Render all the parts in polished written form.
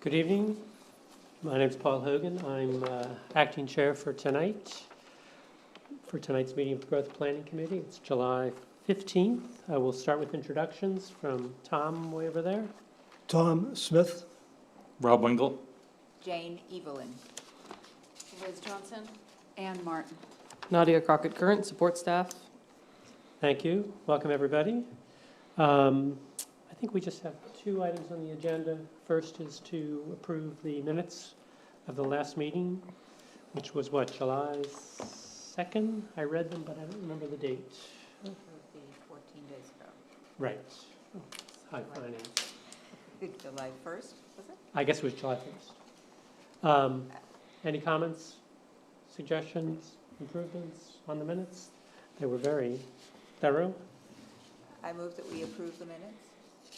Good evening. My name is Paul Hogan. I'm acting chair for tonight's meeting of the Growth Planning Committee. It's July 15th. I will start with introductions from Tom way over there. Tom Smith. Rob Wingle. Jane Evelyn. Liz Johnson. Ann Martin. Nadia Crockett-Current, support staff. Thank you. Welcome, everybody. I think we just have two items on the agenda. First is to approve the minutes of the last meeting, which was what, July 2nd? I read them, but I don't remember the date. It would be 14 days ago. Right. Oh, high finance. July 1st, was it? I guess it was July 1st. Any comments, suggestions, improvements on the minutes? They were very thorough. I move that we approve the minutes.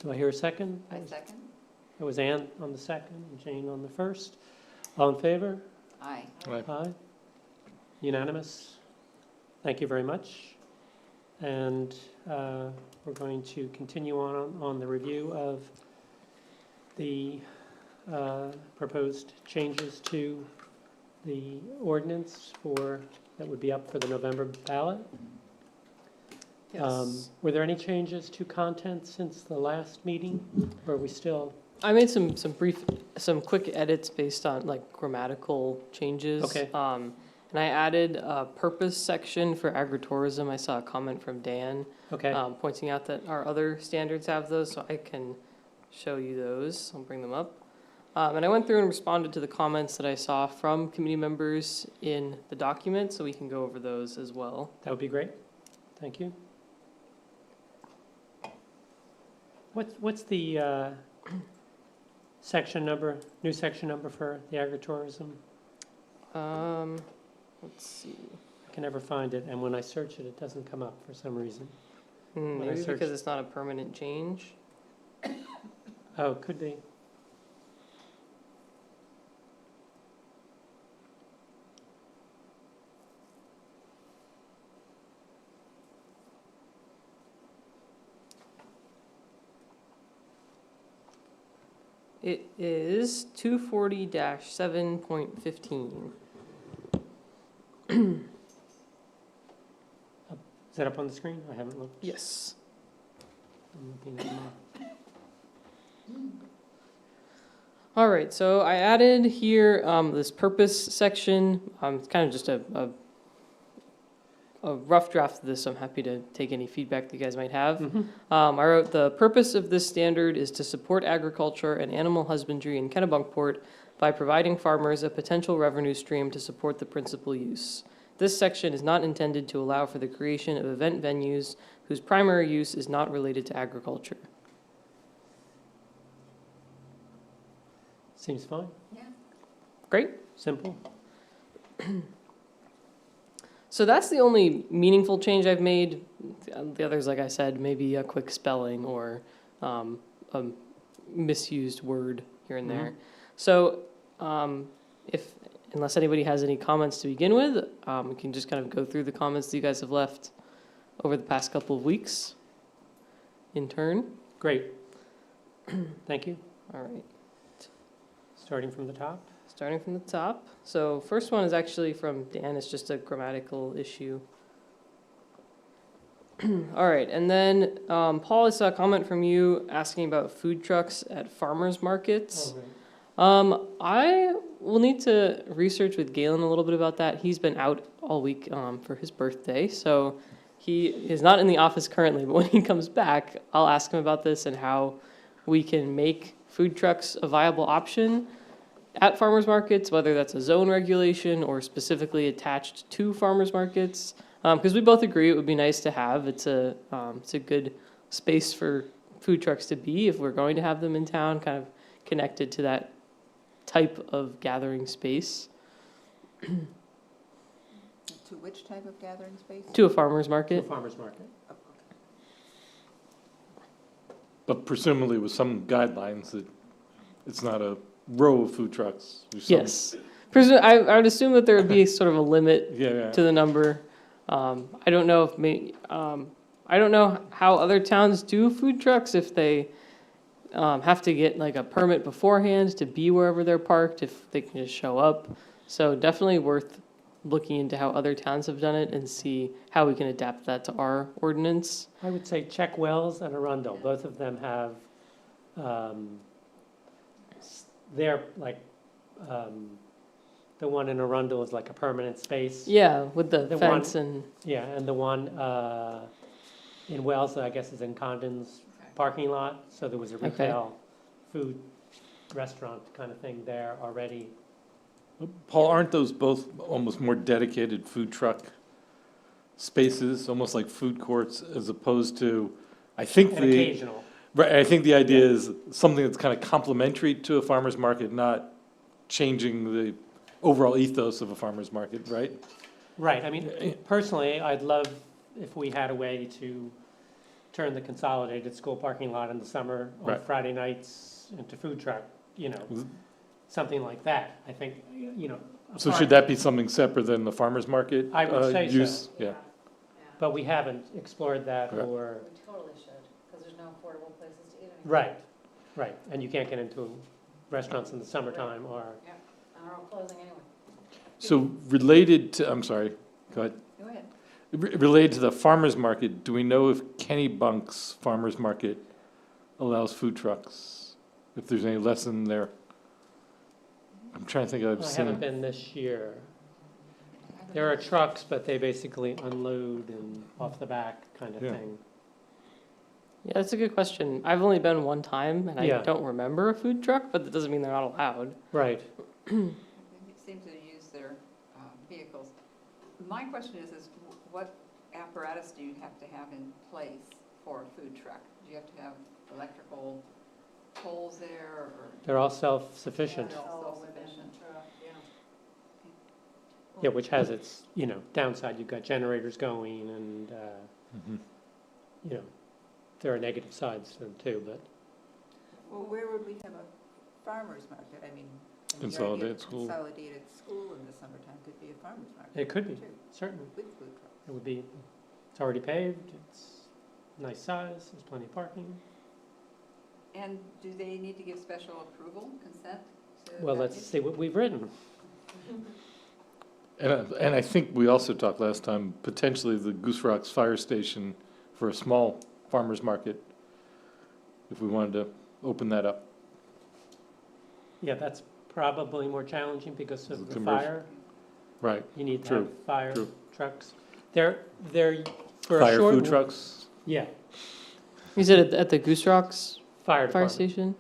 Do I hear a second? I second. It was Ann on the second and Jane on the first. All in favor? Aye. Aye. Unanimous. Thank you very much. And we're going to continue on the review of the proposed changes to the ordinance that would be up for the November ballot. Yes. Were there any changes to content since the last meeting? Or are we still? I made some quick edits based on like grammatical changes. Okay. And I added a purpose section for agritourism. I saw a comment from Dan Okay. pointing out that our other standards have those, so I can show you those. I'll bring them up. And I went through and responded to the comments that I saw from committee members in the document, so we can go over those as well. That would be great. Thank you. What's the section number, new section number for the agritourism? Let's see. I can never find it, and when I search it, it doesn't come up for some reason. When I Maybe searched- because it's not a permanent change. Oh, could be. It is 240-7.15. Is that up on the screen? I haven't looked. Yes. I'm looking at it now. All right, so I added here this purpose section. It's kind of just a rough draft of this, so I'm happy to take any feedback that you guys might have. I wrote, the purpose of this standard is to support agriculture and animal husbandry in Kennebunkport by providing farmers a potential revenue stream to support the principal use. This section is not intended to allow for the creation of event venues whose primary use is not related to agriculture. Seems fine. Yeah. Great. Simple. So that's the only meaningful change I've made. The others, like I said, maybe a quick spelling or a misused word here and there. So unless anybody has any comments to begin with, we can just kind of go through the comments that you guys have left over the past couple of weeks in turn. Great. Thank you. All right. Starting from the top. Starting from the top. So first one is actually from Dan. It's just a grammatical issue. All right. And then, Paul, I saw a comment from you asking about food trucks at farmers markets. Oh, right. I will need to research with Galen a little bit about that. He's been out all week for his birthday. So he is not in the office currently. But when he comes back, I'll ask him about this and how we can make food trucks a viable option at farmers markets, whether that's a zone regulation or specifically attached to farmers markets, because we both agree it would be nice to have. It's a good space for food trucks to be if we're going to have them in town, kind of connected to that type of gathering space. To which type of gathering space? To a farmer's To market. a farmer's market. Oh, okay. But presumably with some guidelines that it's not a row of food trucks. There's some- Yes. I would assume that there would be sort of a limit Yeah. to the number. I don't know if I don't know how other towns do food trucks, if they have to get like a permit beforehand to be wherever they're parked if they can just show up. So definitely worth looking into how other towns have done it and see how we can adapt that to our ordinance. I would say check Wells and Arundel. Both of them have, they're like, the one in Arundel is like a permanent space. Yeah, with the The fence and, Yeah, and the one in Wells, I guess, is in Condon's parking lot. So there was a Okay. retail food restaurant kind of thing there already. Paul, aren't those both almost more dedicated food truck spaces, almost like food courts, as opposed to, I think And the, occasional. right, I think the idea is something that's kind of complementary to a farmer's market, not changing the overall ethos of a farmer's market, right? Right, I mean, personally, I'd love if we had a way to turn the consolidated school parking lot in the summer on Right. Friday nights into food truck, something like that. I think, a So park- should that be something separate than the farmer's market? I would say so. Use? Yeah. But we haven't explored that Right. or, We totally should, because there's no affordable places to eat anymore. right, and you can't get into restaurants in the summertime or, And they're all closing anyway. So related to, I'm sorry, go ahead. Go ahead. Related to the farmer's market, do we know if Kennebunk's farmer's market allows food trucks? If there's any lesson there? I'm trying to think, I've I haven't seen, been this year. There are trucks, but they basically unload and off the back kind of Yeah. thing. yeah, that's a good question. I've only been one time and I Yeah. don't remember a food truck, but that doesn't mean they're not allowed. Right, They seem to use their vehicles. My question is what apparatus do you have to have in place for a food truck? Do you have to have electrical poles there, or? they're all self-sufficient. They're all All within self-sufficient. the truck, yeah. Yeah, which has its, downside. You've got generators going and, Mhm. there are negative sides to them too, but Well, where would we have a farmer's market? I mean, the idea of Consolidated school. Consolidated school in the summertime could be a farmer's market. it could be, too, certainly. with food trucks. It would be, it's already paved, it's nice size, there's plenty of parking. And do they need to give special approval, consent? to Well, that let's use? see what we've written. and I think we also talked last time, potentially the Goose Rocks Fire Station for a small farmer's market, if we wanted to open that up. Yeah, that's probably more challenging because Is of it the commercial? fire. Right, You need to True, have fire true. trucks. They're, for a fire short. food trucks, Yeah, You said at the Goose Rocks fire fire department. station?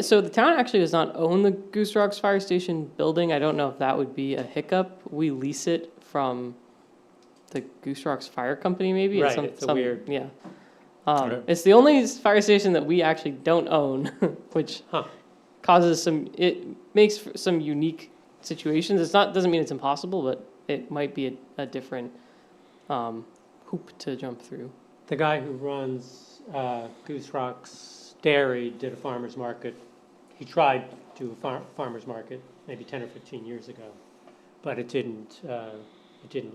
So the town actually does not own the Goose Rocks Fire Station building. I don't know if that would be a hiccup. We lease it from the Goose Rocks Fire Company, maybe? Right, it's a weird- Yeah. Okay. It's the only fire station that we actually don't own, which Huh. causes it makes for some unique situations. Doesn't mean it's impossible, but it might be a different hoop to jump through. The guy who runs Goose Rocks Dairy did a farmer's market. He tried to do a farmer's market maybe 10 or 15 years ago, but it didn't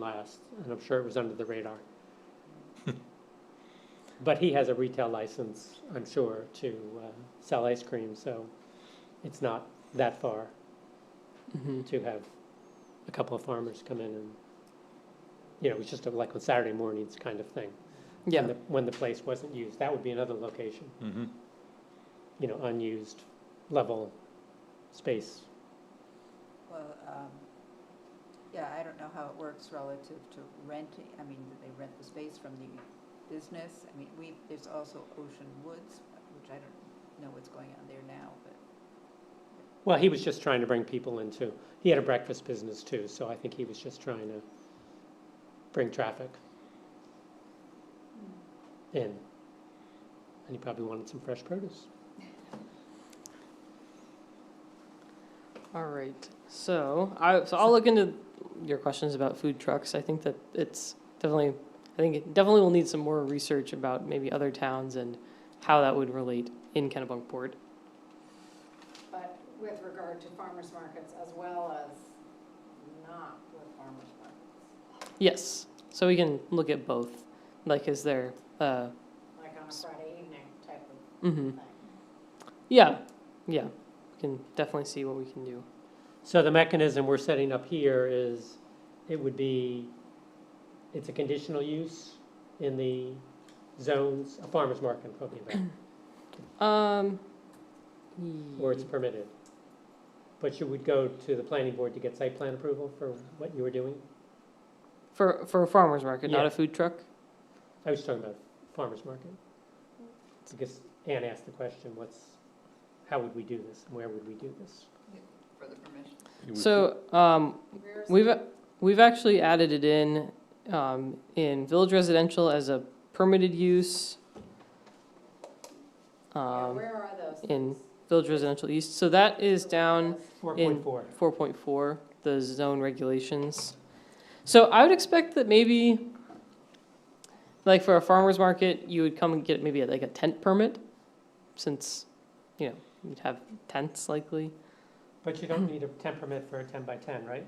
last, and I'm sure it was under the radar. But he has a retail license, I'm sure, to sell ice cream, so it's not that far Mm-hmm. to have a couple of farmers come in and, it was just like on Saturday mornings kind of thing. Yeah. When the place wasn't used. That would be another location, mm-hmm. Unused level space. Well, yeah, I don't know how it works relative to renting. I mean, do they rent the space from the business? I mean, there's also Ocean Woods, which I don't know what's going on there now, but. Well, he was just trying to bring people into, he had a breakfast business too, so I think he was just trying to bring traffic in. And he probably wanted some fresh produce. All right. So I'll look into your questions about food trucks. I think that it definitely will need some more research about maybe other towns and how that would relate in Kennebunkport. But with regard to farmers markets as well as not with farmers markets, Yes. So we can look at both. Like, is there like on a Friday evening type of mhm. thing. Yeah, yeah, we can definitely see what we can do. So the mechanism we're setting up here is, it would be, it's a conditional use in the zones, a farmer's market I'm talking about, or it's permitted. But you would go to the planning board to get site plan approval for what you were doing? For a farmer's market, not Yeah. a food truck? I was talking about farmer's market. Because Ann asked the question, how would we do this, and where would we do this? For the permission. So, we've actually added it in village residential as a permitted use. Where are those in things? Village residential east, so that is down 4.4. 4.4, the zone regulations. So I would expect that maybe, like for a farmer's market, you would come and get maybe like a tent permit, since, you know, you'd have tents likely. But you don't need a tent permit for a 10 by 10, right?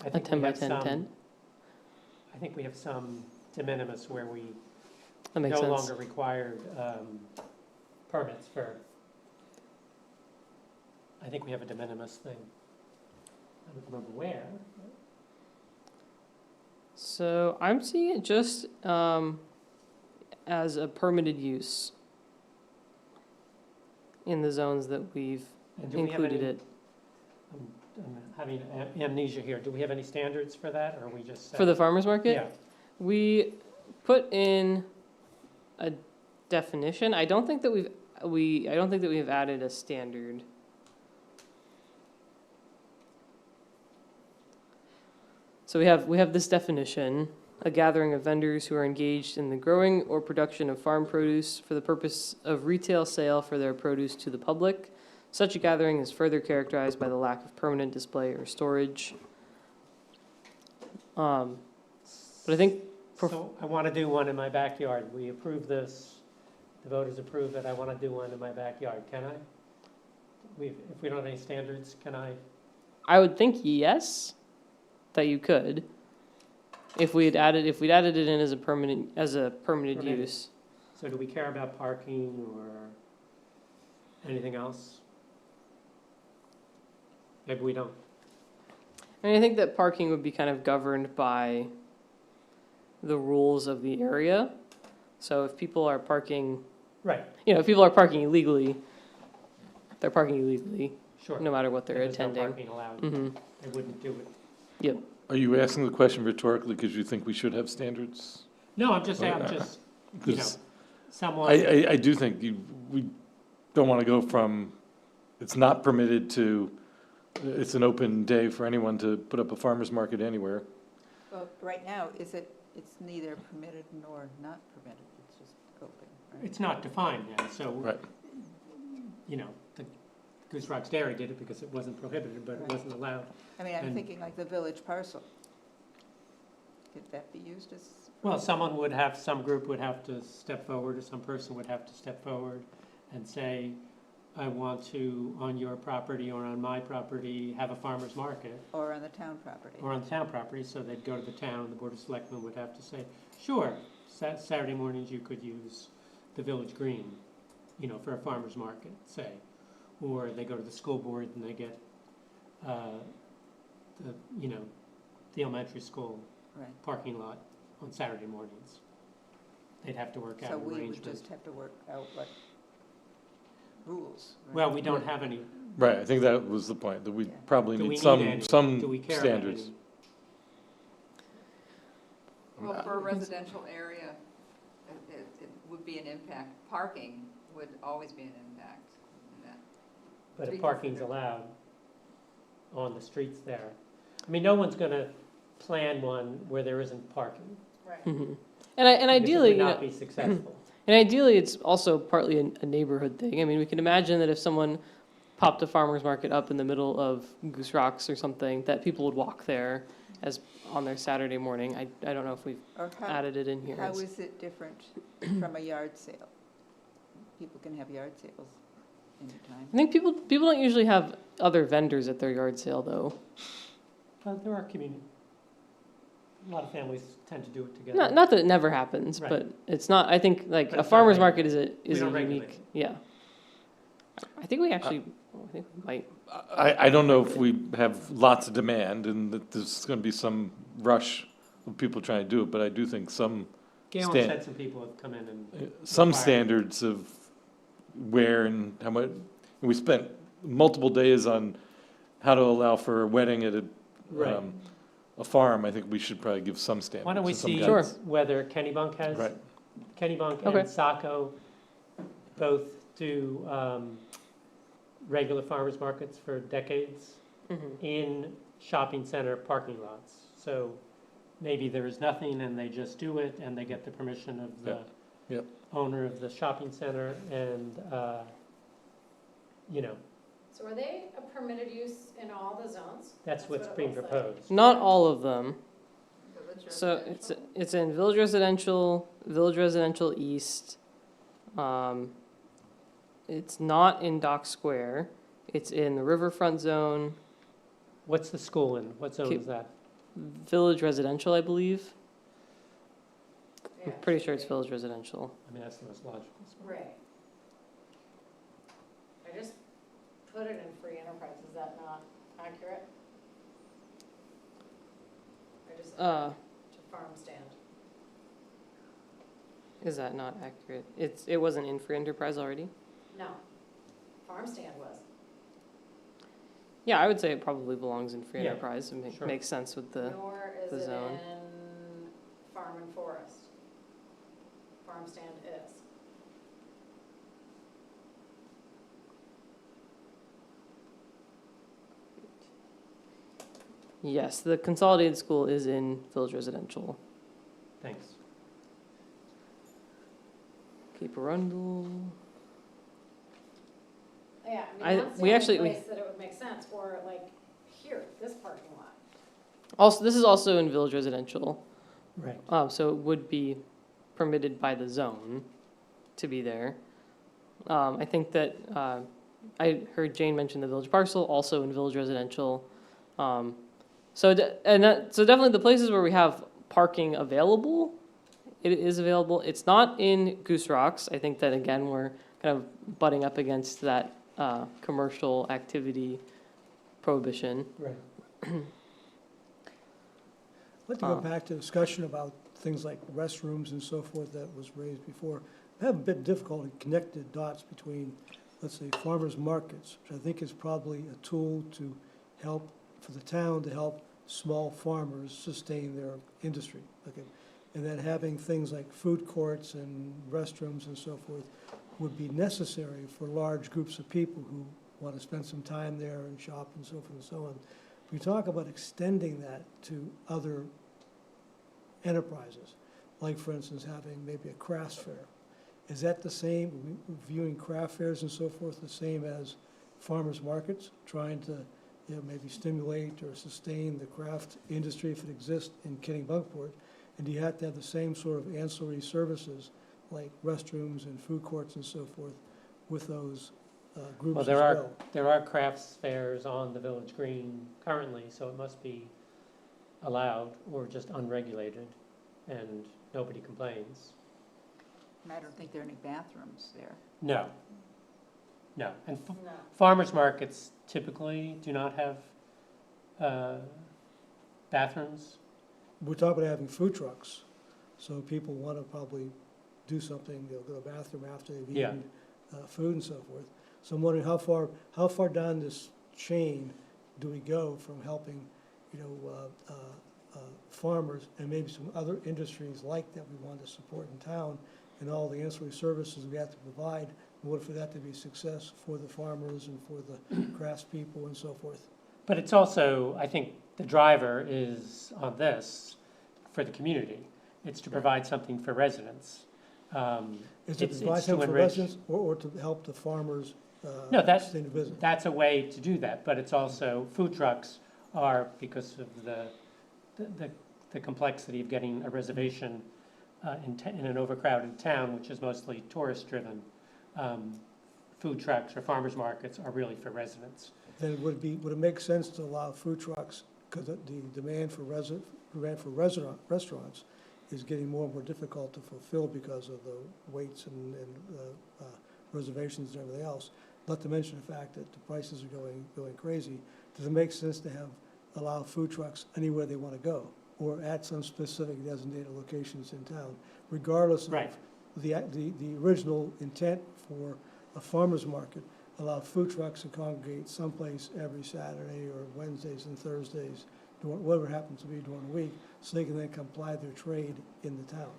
I A think 10 we by have 10 some- tent, I think we have some de minimis where we that makes no sense. longer required permits for, I think we have a de minimis thing. I don't remember where. So I'm seeing it just as a permitted use in the zones that we've And do we have included any, it. I'm having amnesia here, do we have any standards for that, or are we just? For the farmer's market? Yeah, We put in a definition. I don't think that I don't think that we've added a standard. So we have this definition: a gathering of vendors who are engaged in the growing or production of farm produce for the purpose of retail sale for their produce to the public. Such a gathering is further characterized by the lack of permanent display or storage. But I think so I want to do one in my backyard, we approve this, the voters approve it, I want to do one in my backyard, can I? If we don't have any standards, can I? I would think yes, that you could. If we'd added it in as a permanent Permitted. use. So do we care about parking or anything else? Maybe we don't. I mean, I think that parking would be kind of governed by the rules of the area. So if people are parking, Right, if people are parking illegally, they're parking illegally, sure. no matter what they're If there's no attending. parking allowed, Hmm. they wouldn't do it. Are you asking the question rhetorically because you think we should have standards? No, I'm just, Because someone, I do think we don't want to go from, it's not permitted to, it's an open day for anyone to put up a farmer's market anywhere. Well, right now, it's neither permitted nor not permitted, it's just open, right? it's not defined yet, so, Right. The Goose Rocks Dairy did it because it wasn't prohibited, but it Right. wasn't allowed. I mean, I'm And- thinking like the village parcel. Could that be used as? Well, some group would have to step forward, or some person would have to step forward and say, I want to, on your property or on my property, have a farmer's market, Or on the town property? or on the town property, so they'd go to the town, the Board of Selectmen would have to say, sure, Saturday mornings you could use the village green, for a farmer's market, say. Or they go to the school board and they get, the elementary school Right, parking lot on Saturday mornings. They'd have to work out so an we would arrangement. just have to work out what rules, right? Well, we don't have any, Right, I think that was the point, that we Yeah. probably do we need need some, any? some Do we care about standards. any? Well, for a residential area, it would be an impact. Parking would always be an impact in that. But To if be parking's considered. allowed on the streets there, I mean, no one's gonna plan one where there isn't parking. Right. And because ideally, it would not be successful. and ideally, it's also partly a neighborhood thing. I mean, we can imagine that if someone popped a farmer's market up in the middle of Goose Rocks or something, that people would walk there as on their Saturday morning. I don't know if we've Or how, added it in here. how It's- is it different from a yard sale? People can have yard sales anytime. I think people don't usually have other vendors at their yard sale, though. There are a lot of families tend to do it together. Not that it never happens, Right. but it's not. I think like But a it's not farmer's regulated. market is We don't a regulate unique. it. Yeah. I think we actually, I think we might, I don't know if we have lots of demand and that there's gonna be some rush of people trying to do it, but I do think some Galen Stan- said some people have come in and, some Required. standards of where and how much, we spent multiple days on how to allow for a wedding at right. a farm. I think we should probably give some standards. Why don't we and some see Sure. guidance. whether Kennebunk has, Right. Kennebunk Okay. and Saco both do regular farmers markets for decades mhm. in shopping center parking lots. So maybe there is nothing and they just do it and they get the permission of the Yep. owner of the shopping center and, you know, So are they a permitted use in all the zones? that's what's what it being looks like. proposed. Not all of them. Village So residential. it's in Village Residential East. It's not in Dock Square. It's in the Riverfront Zone, What's the school in? What zone Keep- is that? Village Residential, I believe. I'm Yeah, pretty sure it's right. Village Residential. I mean, that's the most logical spot. Right. I just put it in free enterprise, is that not accurate? I just, Uh, to farm stand. is that not accurate? It wasn't in free enterprise already? No, farm stand was. Yeah, I would say it probably belongs in free Yeah, enterprise. It sure. makes sense with the, Nor the is it zone. in farm and forest. Farm stand is. yes, the consolidated school is in Village Residential. Thanks. Cape Arundel. Yeah, I- I mean, that's the we only actually- we- place that it would make sense, or like here, this parking lot. Also, this is also in Village Residential. Right. So it would be permitted by the zone to be there. I think that, I heard Jane mention the village parcel, also in village residential. So definitely the places where we have parking available, it is available. It's not in Goose Rocks. I think that, again, we're kind of butting up against that, commercial activity prohibition. Right. I'd like to go Uh. back to discussion about things like restrooms and so forth that was raised before. I have a bit difficulty connecting the dots between, let's say, farmers markets, which I think is probably a tool to help, for the town to help small farmers sustain their industry, okay? And then having things like food courts and restrooms and so forth would be necessary for large groups of people who want to spend some time there and shop and so forth and so on. We talk about extending that to other enterprises, like for instance, having maybe a crafts fair. Is that the same, are we viewing craft fairs and so forth the same as farmers markets, trying to, you know, maybe stimulate or sustain the craft industry if it exists in Kennebunkport? And do you have to have the same sort of ancillary services, like restrooms and food courts and so forth, with those groups Well, as there are, well? there are crafts fairs on the Village Green currently, so it must be allowed or just unregulated, and nobody complains. And I don't think there are any bathrooms there. No. No. And No. farmers markets typically do not have bathrooms. We're talking about having food trucks, so people want to probably do something, they'll go to the bathroom after they've Yeah. eaten food and so forth. So I'm wondering how far down this chain do we go from helping, you know, farmers and maybe some other industries like that we want to support in town, and all the ancillary services we have to provide in order for that to be a success for the farmers and for the craftspeople and so forth. But it's also, I think the driver is on this for the community. It's to provide something for residents. Is it It's to provide to something for enrich. residents or to help the farmers No, that's- sustain the business? That's a way to do that, but it's also, food trucks are, because of the complexity of getting a reservation in an overcrowded town, which is mostly tourist-driven, food trucks or farmers markets are really for residents. Then would it make sense to allow food trucks, because the demand for restaurants is getting more and more difficult to fulfill because of the waits and reservations and everything else. not to mention the fact that the prices are going crazy. Does it make sense to allow food trucks anywhere they want to go, or at some specific designated locations in town, regardless of Right. the original intent for a farmer's market? Allow food trucks to congregate someplace every Saturday or Wednesdays and Thursdays, whatever happens to be during the week, so they can then come ply their trade in the town.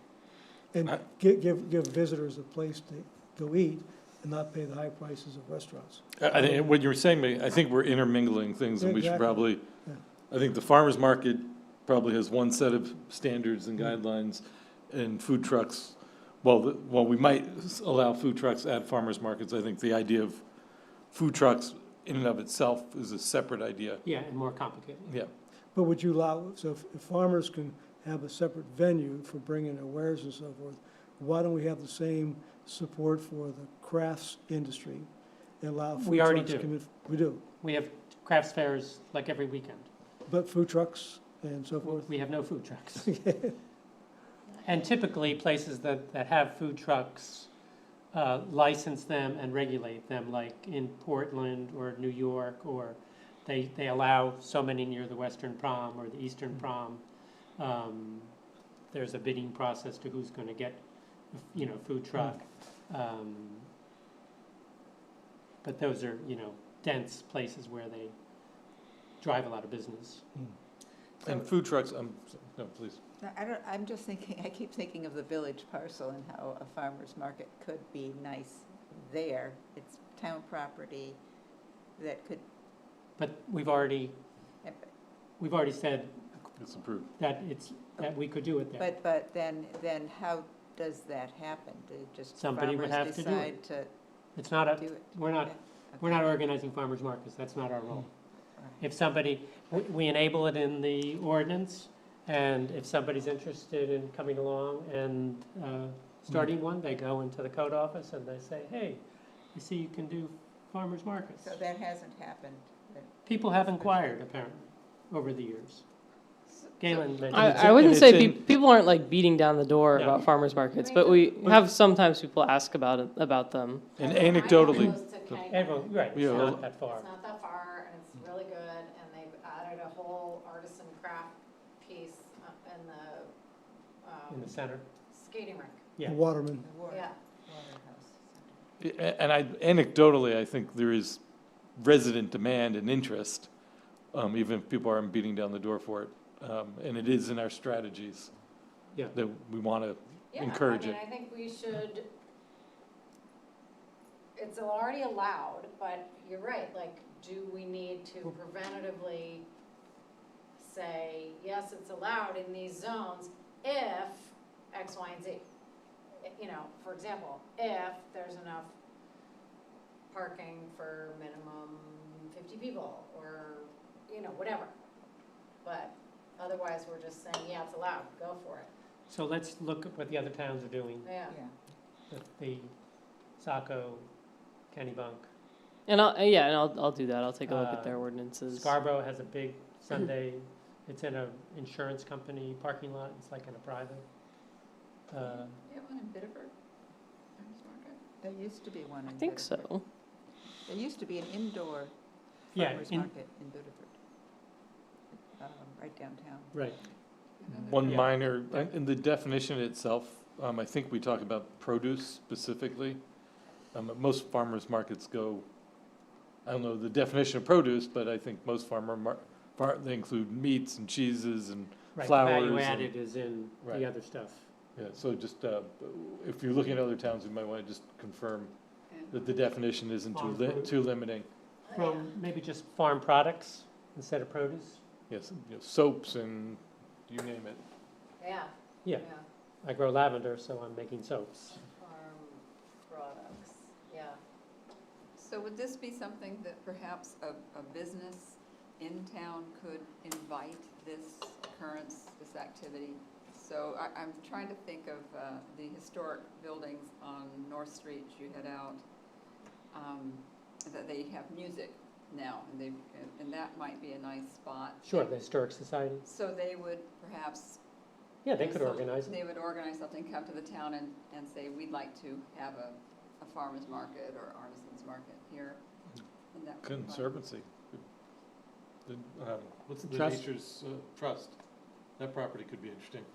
And give visitors a place to go eat and not pay the high prices of restaurants. I think what you were saying, I think we're intermingling things, and we should Exactly. probably, Yeah. I think the farmer's market probably has one set of standards and guidelines, and food trucks, well, we might allow food trucks at farmer's markets. I think the idea of food trucks in and of itself is a separate idea. Yeah, and more complicated. Yeah. But would you allow, so if farmers can have a separate venue for bringing their wares and so forth, why don't we have the same support for the crafts industry and allow food trucks? We already to do. come in? We do, We have crafts fairs like every weekend. but food trucks and so forth? We have no food trucks. And typically, places that have food trucks license them and regulate them, like in Portland or New York, or they allow so many near the Western Prom or the Eastern Prom. There's a bidding process to who's going to get, food truck. But those are, dense places where they drive a lot of business. And food trucks, no, please. No, I'm just thinking, I keep thinking of the village parcel and how a farmer's market could be nice there. It's town property that could, But we've already said It's approved. that we could do it there. but then how does that happen? Do just Somebody would farmers have to do decide to It's not do it? we're not Okay. organizing farmers markets, that's not our role. Right. If somebody, we enable it in the ordinance, and if somebody's interested in coming along and starting one, they go into the code office and they say, hey, I see you can do farmers markets. So that hasn't happened. People have inquired, apparently, over the years. Galen mentioned. I wouldn't and say it's in- people aren't like beating down the door No. about farmers markets, I mean, but we but- have sometimes people ask about them. And I know mine anecdotally, goes to Kennebunkport. Everyone, right, it's Yeah, well- not that far. It's not that far, and it's really good, and they've added a whole artisan craft piece in In the the center, skating rink. yeah. The Waterman. The water, Yeah. water house. and anecdotally, I think there is resident demand and interest, even if people aren't beating down the door for it. And it is in our strategies. Yeah. That we want to Yeah, encourage I mean, it. I think we should, it's already allowed, but you're right, like, do we need to preventatively say, yes, it's allowed in these zones if X, Y, and Z? For example, if there's enough parking for minimum 50 people, or, whatever. But otherwise, we're just saying, yeah, it's allowed, go for it. So let's look at what the other towns are doing, Yeah. the Saco, Kennebunk. And I'll do that. I'll take a look at their ordinances. Scarborough has a big Sunday, it's in a insurance company parking lot, it's like in a private. You have one in Biddeford? Farmers market? There used to be one in I think Biddeford. so. There used to be an indoor Yeah, farmer's market in Biddeford, right downtown. Right, One Yeah. minor, in the definition itself, I think we talk about produce specifically. Most farmers markets go, I don't know the definition of produce, but I think most they include meats and cheeses and right, flowers. value and- added is in Right. the other stuff. Yeah, so just, if you're looking at other towns, you might want to just confirm Yeah. that the definition isn't Farm produce. too limiting. From maybe just farm products instead of produce. Yes, soaps and you name it. Yeah. Yeah, I grow lavender, so I'm making soaps. Farm products, yeah. So would this be something that perhaps a business in town could invite this occurrence, this activity? So I'm trying to think of the historic buildings on North Street as you head out, that they have music now, and that might be a nice spot. Sure, the Historic Society. So they would perhaps. Yeah, they do could some- organize it. They would organize something, come to the town and say, we'd like to have a farmer's market or artisan's farmer's market here. And that would provide- Conservancy. What's the Trust. Nature's Trust? That property could be interesting.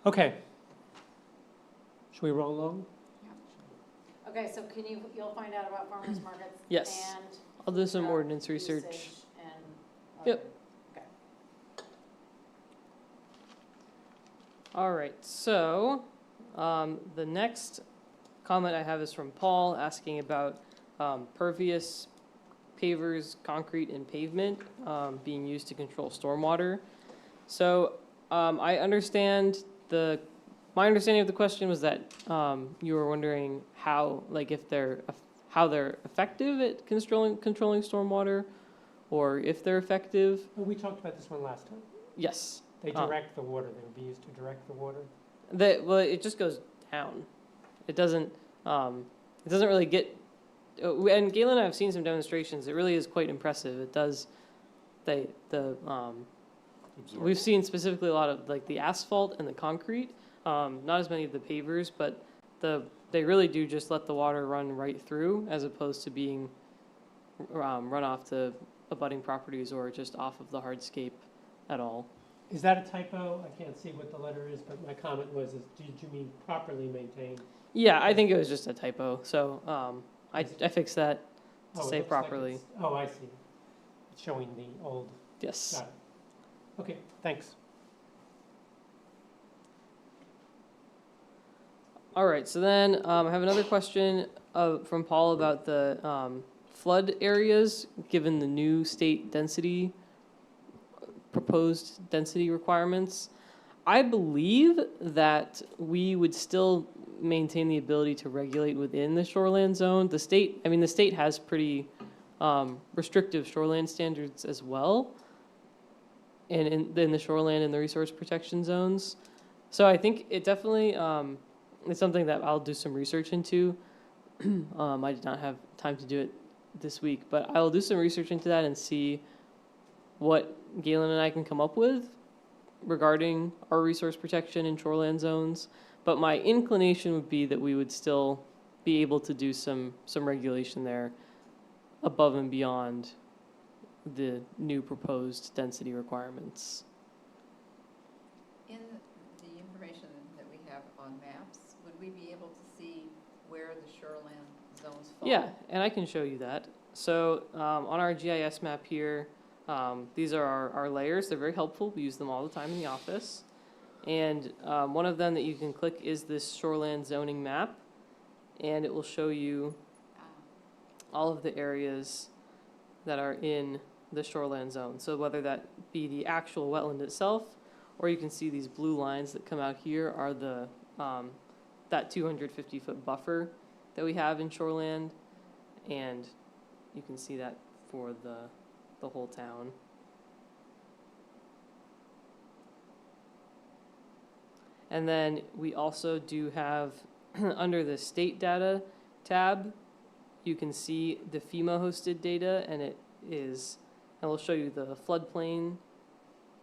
Okay. Should we roll along? Okay, so you'll find out about farmers markets? Yes. And I'll do some truck ordinance research. usage and Yep. okay. All right, so the next comment I have is from Paul asking about pervious pavers, concrete, and pavement being used to control stormwater. So I understand my understanding of the question was that you were wondering how, like, how they're effective at controlling stormwater, or if they're effective. Well, we talked about this one last time. Yes. They direct the water. They would be used to direct the water. Well, it just goes down. It doesn't really get. And Galen and I have seen some demonstrations. It really is quite impressive. It does. We've seen specifically a lot of like the asphalt and the concrete. Not as many of the pavers, but they really do just let the water run right through, as opposed to being run off to abutting properties or just off of the hardscape at all. Is that a typo? I can't see what the letter is, but my comment was, did you mean properly maintained? Yeah, I think it was just a typo. So I fixed that to Oh, it say looks like properly. I see. It's showing the old, Yes. got it. Okay, thanks. All right, so then I have another question from Paul about the flood areas, given the new state proposed density requirements. I believe that we would still maintain the ability to regulate within the shoreland zone. The state has pretty restrictive shoreland standards as well, and in the shoreland and the resource protection zones. So I think it definitely it's something that I'll do some research into. I did not have time to do it this week, but I will do some research into that and see what Galen and I can come up with regarding our resource protection in shoreland zones. But my inclination would be that we would still be able to do some regulation there above and beyond the new proposed density requirements. In the information that we have on maps, would we be able to see where the shoreland zones fall? Yeah, and I can show you that. So on our GIS map here, these are our layers. They're very helpful. We use them all the time in the office. And one of them that you can click is this shoreland zoning map, and it will show you all of the areas that are in the shoreland zone. So whether that be the actual wetland itself, or you can see these blue lines that come out here are the that 250-foot buffer that we have in shoreland, and you can see that for the whole town. And then we also do have, under the state data tab, you can see the FEMA hosted data, and it will show you the floodplain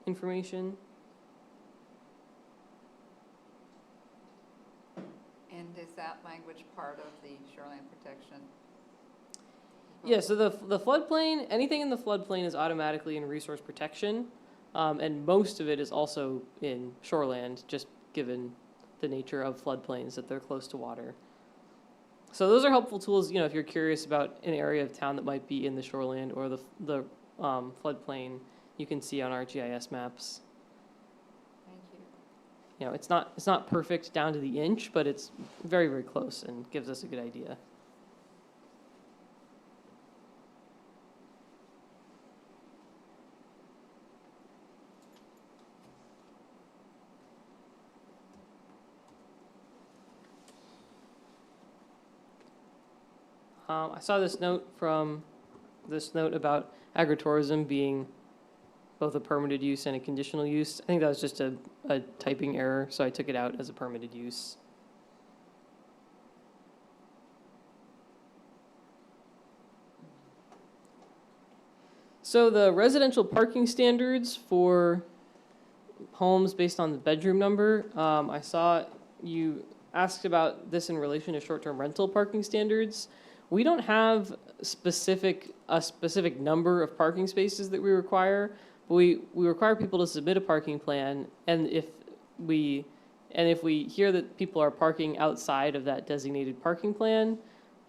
information. And is that language part of the shoreline protection? Yeah, so the floodplain, anything in the floodplain is automatically in resource protection, and most of it is also in shoreland, just given the nature of floodplains, that they're close to water. So those are helpful tools, if you're curious about an area of town that might be in the shoreland or the floodplain, you can see on our GIS maps. Thank you. It's not perfect down to the inch, but it's very, very close and gives us a good idea. I saw this note about agritourism being both a permitted use and a conditional use. I think that was just a typing error, so I took it out as a permitted use. So the residential parking standards for homes based on the bedroom number, I saw you asked about this in relation to short-term rental parking standards. We don't have a specific number of parking spaces that we require, but we require people to submit a parking plan, and if we hear that people are parking outside of that designated parking plan,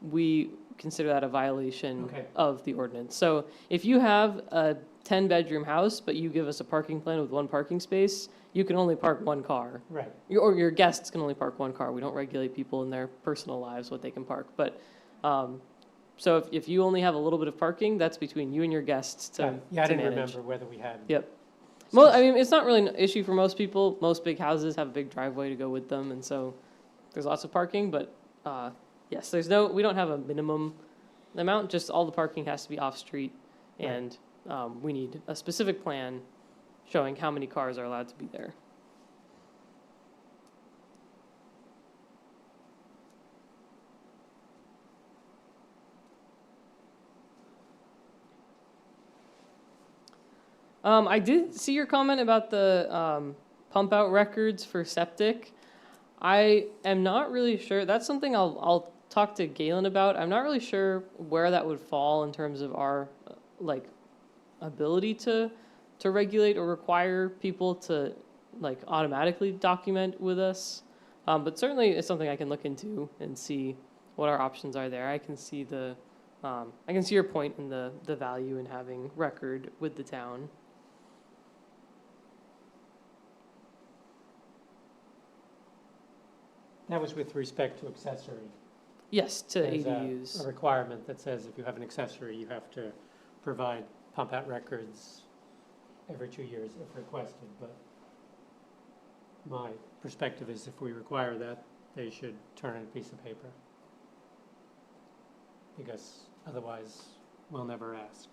we consider that a violation Okay. of the ordinance. So if you have a 10-bedroom house, but you give us a parking plan with one parking space, you can only park one car. Right. Or your guests can only park one car. We don't regulate people in their personal lives, what they can park. But, so if you only have a little bit of parking, that's between you and your guests to Yeah, I to didn't manage. remember whether we had. Yep. Well, I mean, it's not really an issue for most people. Most big houses have a big driveway to go with them, and so there's lots of parking. But yes, we don't have a minimum amount. Just all the parking has to be off street, Right. and we need a specific plan showing how many cars are allowed to be there. I did see your comment about the pump out records for septic. I am not really sure. That's something I'll talk to Galen about. I'm not really sure where that would fall in terms of our like ability to regulate or require people to like automatically document with us. But certainly it's something I can look into and see what our options are there. I can see your point in the value in having record with the town. That was with respect to accessory. Yes, to There's ADUs. a requirement that says if you have an accessory, you have to provide pump out records every 2 years if requested, but my perspective is if we require that, they should turn in a piece of paper. Because otherwise, we'll never ask.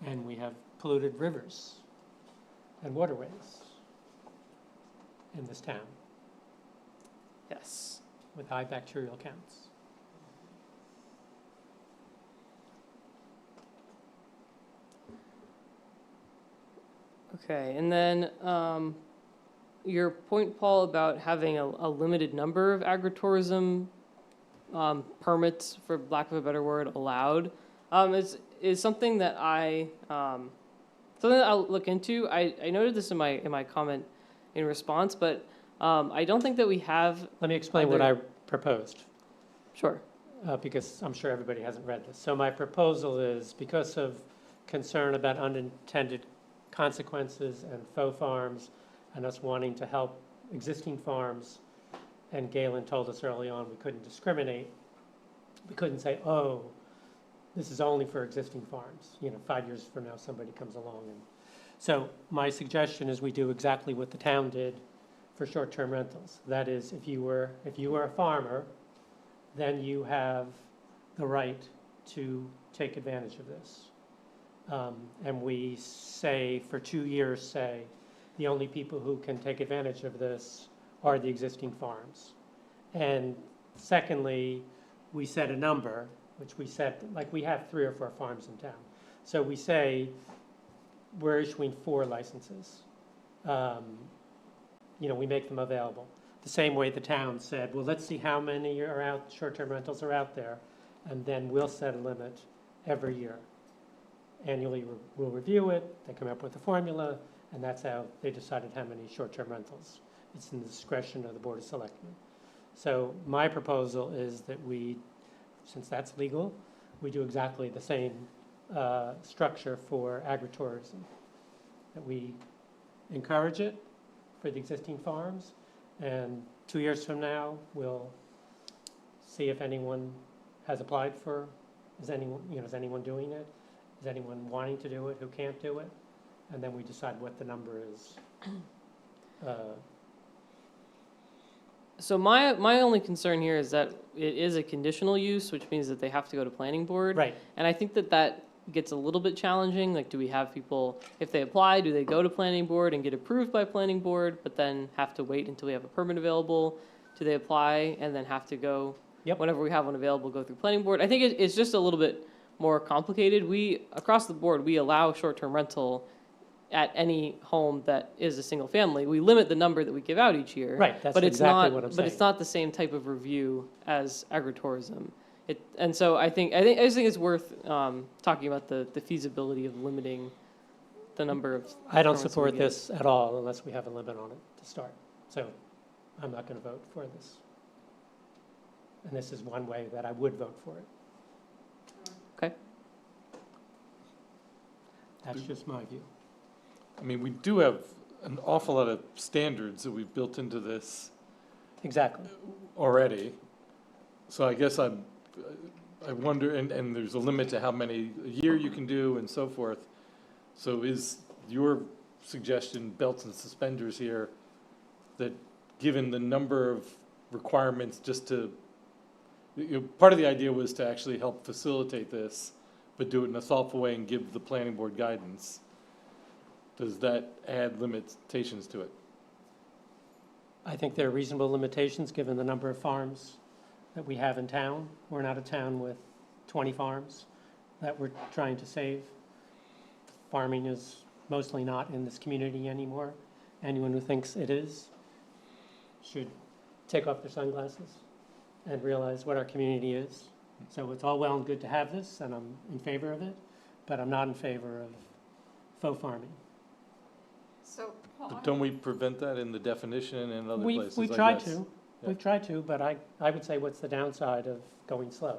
And we have polluted rivers and waterways in this town Yes. with high bacterial counts. Okay, and then your point, Paul, about having a limited number of agritourism permits, for lack of a better word, allowed, is something that something that I'll look into. I noted this in my comment in response, but I don't think that we have. Let me explain what I proposed, Sure. because I'm sure everybody hasn't read this. So my proposal is, because of concern about unintended consequences and faux farms, and us wanting to help existing farms, and Galen told us early on we couldn't discriminate. We couldn't say, oh, this is only for existing farms. 5 years from now, somebody comes along. And so my suggestion is we do exactly what the town did for short-term rentals. That is, if you were a farmer, then you have the right to take advantage of this. And we say, for 2 years, the only people who can take advantage of this are the existing farms. And secondly, we set a number, which we set, like we have 3 or 4 farms in town. So we say we're issuing 4 licenses. We make them available. The same way the town said, well, let's see how many short-term rentals are out there, and then we'll set a limit every year. Annually, we'll review it, they come up with a formula, and that's how they decided how many short-term rentals. It's in the discretion of the Board of Selectmen. So my proposal is that since that's legal, we do exactly the same structure for agritourism. That we encourage it for the existing farms, and 2 years from now, we'll see if anyone has applied for, is anyone doing it? Is anyone wanting to do it who can't do it? And then we decide what the number is. So my only concern here is that it is a conditional use, which means that they have to go to planning board. Right, And I think that gets a little bit challenging. Like, do we have people, if they apply, do they go to planning board and get approved by planning board, but then have to wait until we have a permit available? Do they apply and then have to go, Yep. whenever we have one available, go through planning board? I think it's just a little bit more complicated. Across the board, we allow short-term rental at any home that is a single family. We limit the number that we give out each year. Right, that's But it's exactly not, what I'm but it's saying. not the same type of review as agritourism. And so I just think it's worth talking about the feasibility of limiting the number of. I don't permits we support get. this at all unless we have a limit on it to start. So I'm not going to vote for this. And this is one way that I would vote for it. Okay. That's just my view. I mean, we do have an awful lot of standards that we've built into this Exactly. already. So I guess I wonder, and there's a limit to how many a year you can do and so forth. So is your suggestion belts and suspenders here, that given the number of requirements just to, part of the idea was to actually help facilitate this, but do it in a thoughtful way and give the planning board guidance. Does that add limitations to it? I think there are reasonable limitations given the number of farms that we have in town. We're not a town with 20 farms that we're trying to save. Farming is mostly not in this community anymore. Anyone who thinks it is should take off their sunglasses and realize what our community is. So it's all well and good to have this, and I'm in favor of it, but I'm not in favor of faux farming. So, Paul, But don't we prevent that in the definition and other places, We've I tried guess? to. Yeah. We've tried to, but I would say what's the downside of going slow?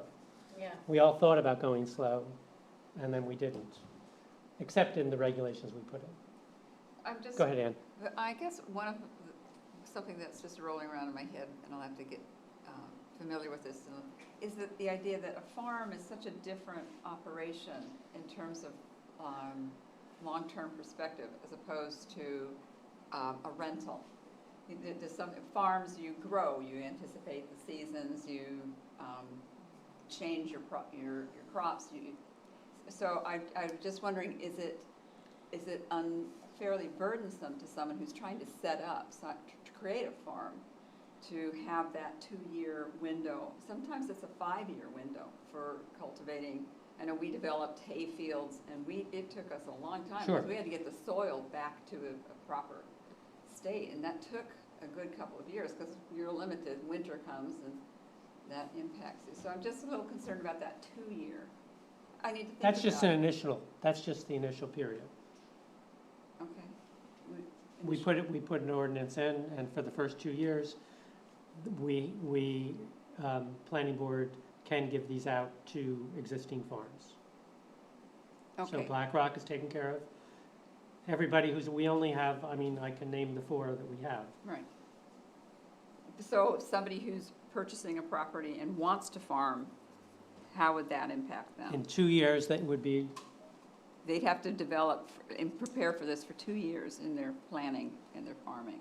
Yeah. We all thought about going slow, and then we didn't, except in the regulations we put in. I'm just, Go ahead, Ann. I guess something that's just rolling around in my head, and I'll have to get familiar with this, is that the idea that a farm is such a different operation in terms of long-term perspective as opposed to a rental. There's some farms you grow, you anticipate the seasons, you change your crops. So I'm just wondering, is it unfairly burdensome to someone who's trying to set up, to create a farm, to have that 2-year window? Sometimes it's a 5-year window for cultivating. I know we developed hay fields, and it took us a long time. Sure. Because we had to get the soil back to a proper state, and that took a good couple of years because you're limited. Winter comes, and that impacts you. So I'm just a little concerned about that 2-year. I need to think That's just about that's just the initial period. Okay. We put an ordinance in, and for the first 2 years, we planning board can give these out to existing farms. So Okay. Black Rock is taken care of. Everybody we only have, I mean, I can name the 4 that we have. Right. So somebody who's purchasing a property and wants to farm, how would that impact them? In 2 years, that would be, They'd have to develop and prepare for this for 2 years in their planning and their farming.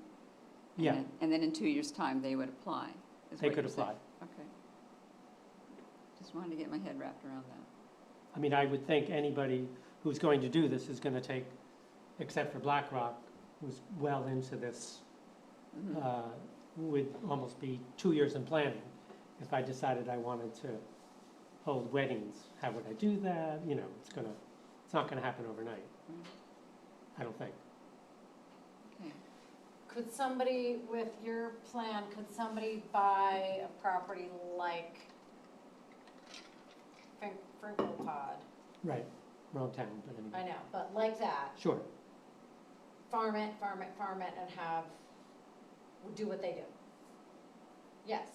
yeah, And then in 2 years' time, they would apply. is they what could you're saying. apply. Okay. Just wanted to get my head wrapped around that. I mean, I would think anybody who's going to do this is going to take, except for Black Rock, who's well into this, Mhm. would almost be 2 years in planning. If I decided I wanted to hold weddings, how would I do that? You know, it's not gonna happen overnight, I don't think. Okay. Could somebody, with your plan, could somebody buy a property like Frinkle Pod? Right, wrong town, but I anyway. know, but like that, Sure, farm it, and do what they do. Yes,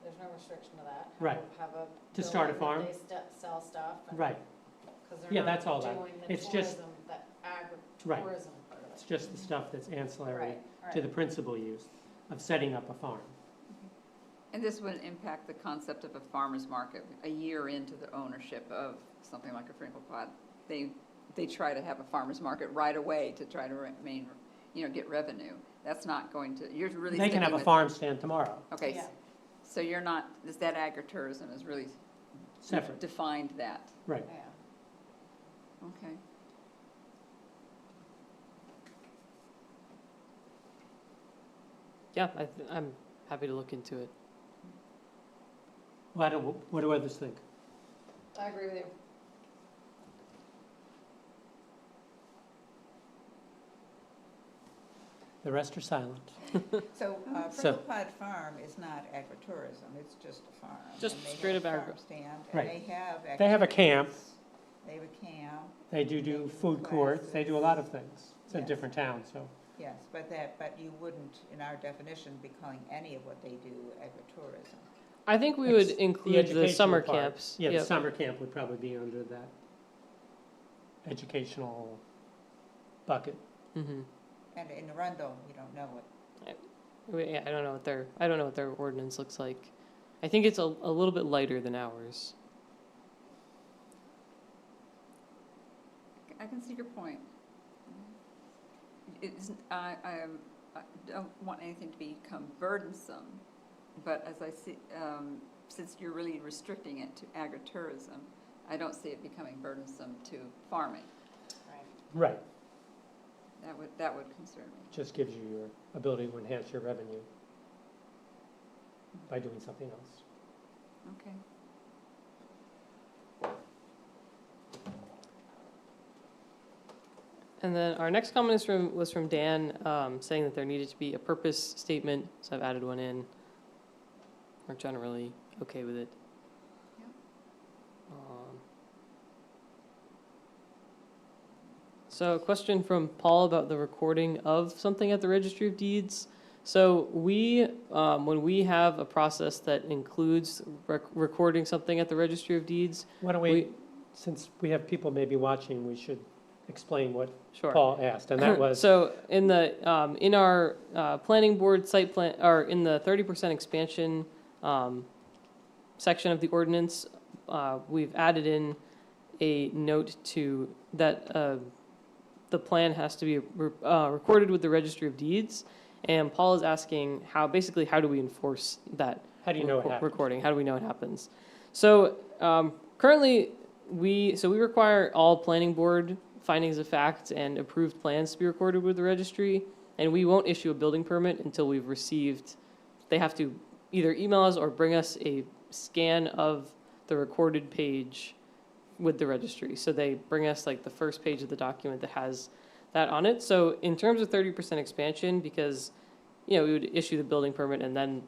there's no restriction to that. Right. Have a To start a building that farm? they sell stuff. right, Because Yeah, they're that's all not that. doing the It's just- tourism, the Right. agritourism part of it. it's just the stuff that's ancillary Right, to the right. principal use of setting up a farm. And this would impact the concept of a farmer's market. A year into the ownership of something like a Frinkle Pod, they try to have a farmer's market right away to try to remain, get revenue. That's not going to, you're really They can have sticking a with- farm stand tomorrow, Okay, Yeah. so you're not, that agritourism is really separate, defined that. right. Yeah. Okay. Yeah, I'm happy to look into it. What do others think? I agree with you. The rest are silent. So, So- Purple Pod Farm is not agritourism, it's just a farm. Just and they have straight a up agri- farm stand, Right. and They have a camp. activities. They have a camp, They do food courts, they do a lot of things. It's a Yes. different town, so. yes, but you wouldn't, in our definition, be calling any of what they do agritourism. I think we would It's the include the educational summer part. camps. Yeah, the Yep. summer camp would probably be under that educational bucket. Mhm. And in Arundel, you don't know what, Yeah, I don't know what their ordinance looks like. I think it's a little bit lighter than ours. I can see your point. It's, I don't want anything to become burdensome, but as I see, since you're really restricting it to agritourism, I don't see it becoming burdensome to farming. Right. That would concern me. Just gives you your ability to enhance your revenue by doing something else. Okay. And then our next comment was from Dan, saying that there needed to be a purpose statement, so I've added one in. We're generally okay with it. Yep. So a question from Paul about the recording of something at the Registry of Deeds. So we, when we have a process that includes recording something at the Registry of Deeds, Why don't we, since we have people maybe watching, we should explain what sure. Paul asked, and that was, So in the, in our planning board site plan, or in the 30% expansion section of the ordinance, we've added in a note to that the plan has to be recorded with the Registry of Deeds. And Paul is asking how do we enforce that how do you know it happened? recording? How do we know it happens? So currently, we require all planning board findings of fact and approved plans to be recorded with the registry, and we won't issue a building permit until we've received, they have to either email us or bring us a scan of the recorded page with the registry. So they bring us like the first page of the document that has that on it. So in terms of 30% expansion, because, we would issue the building permit and then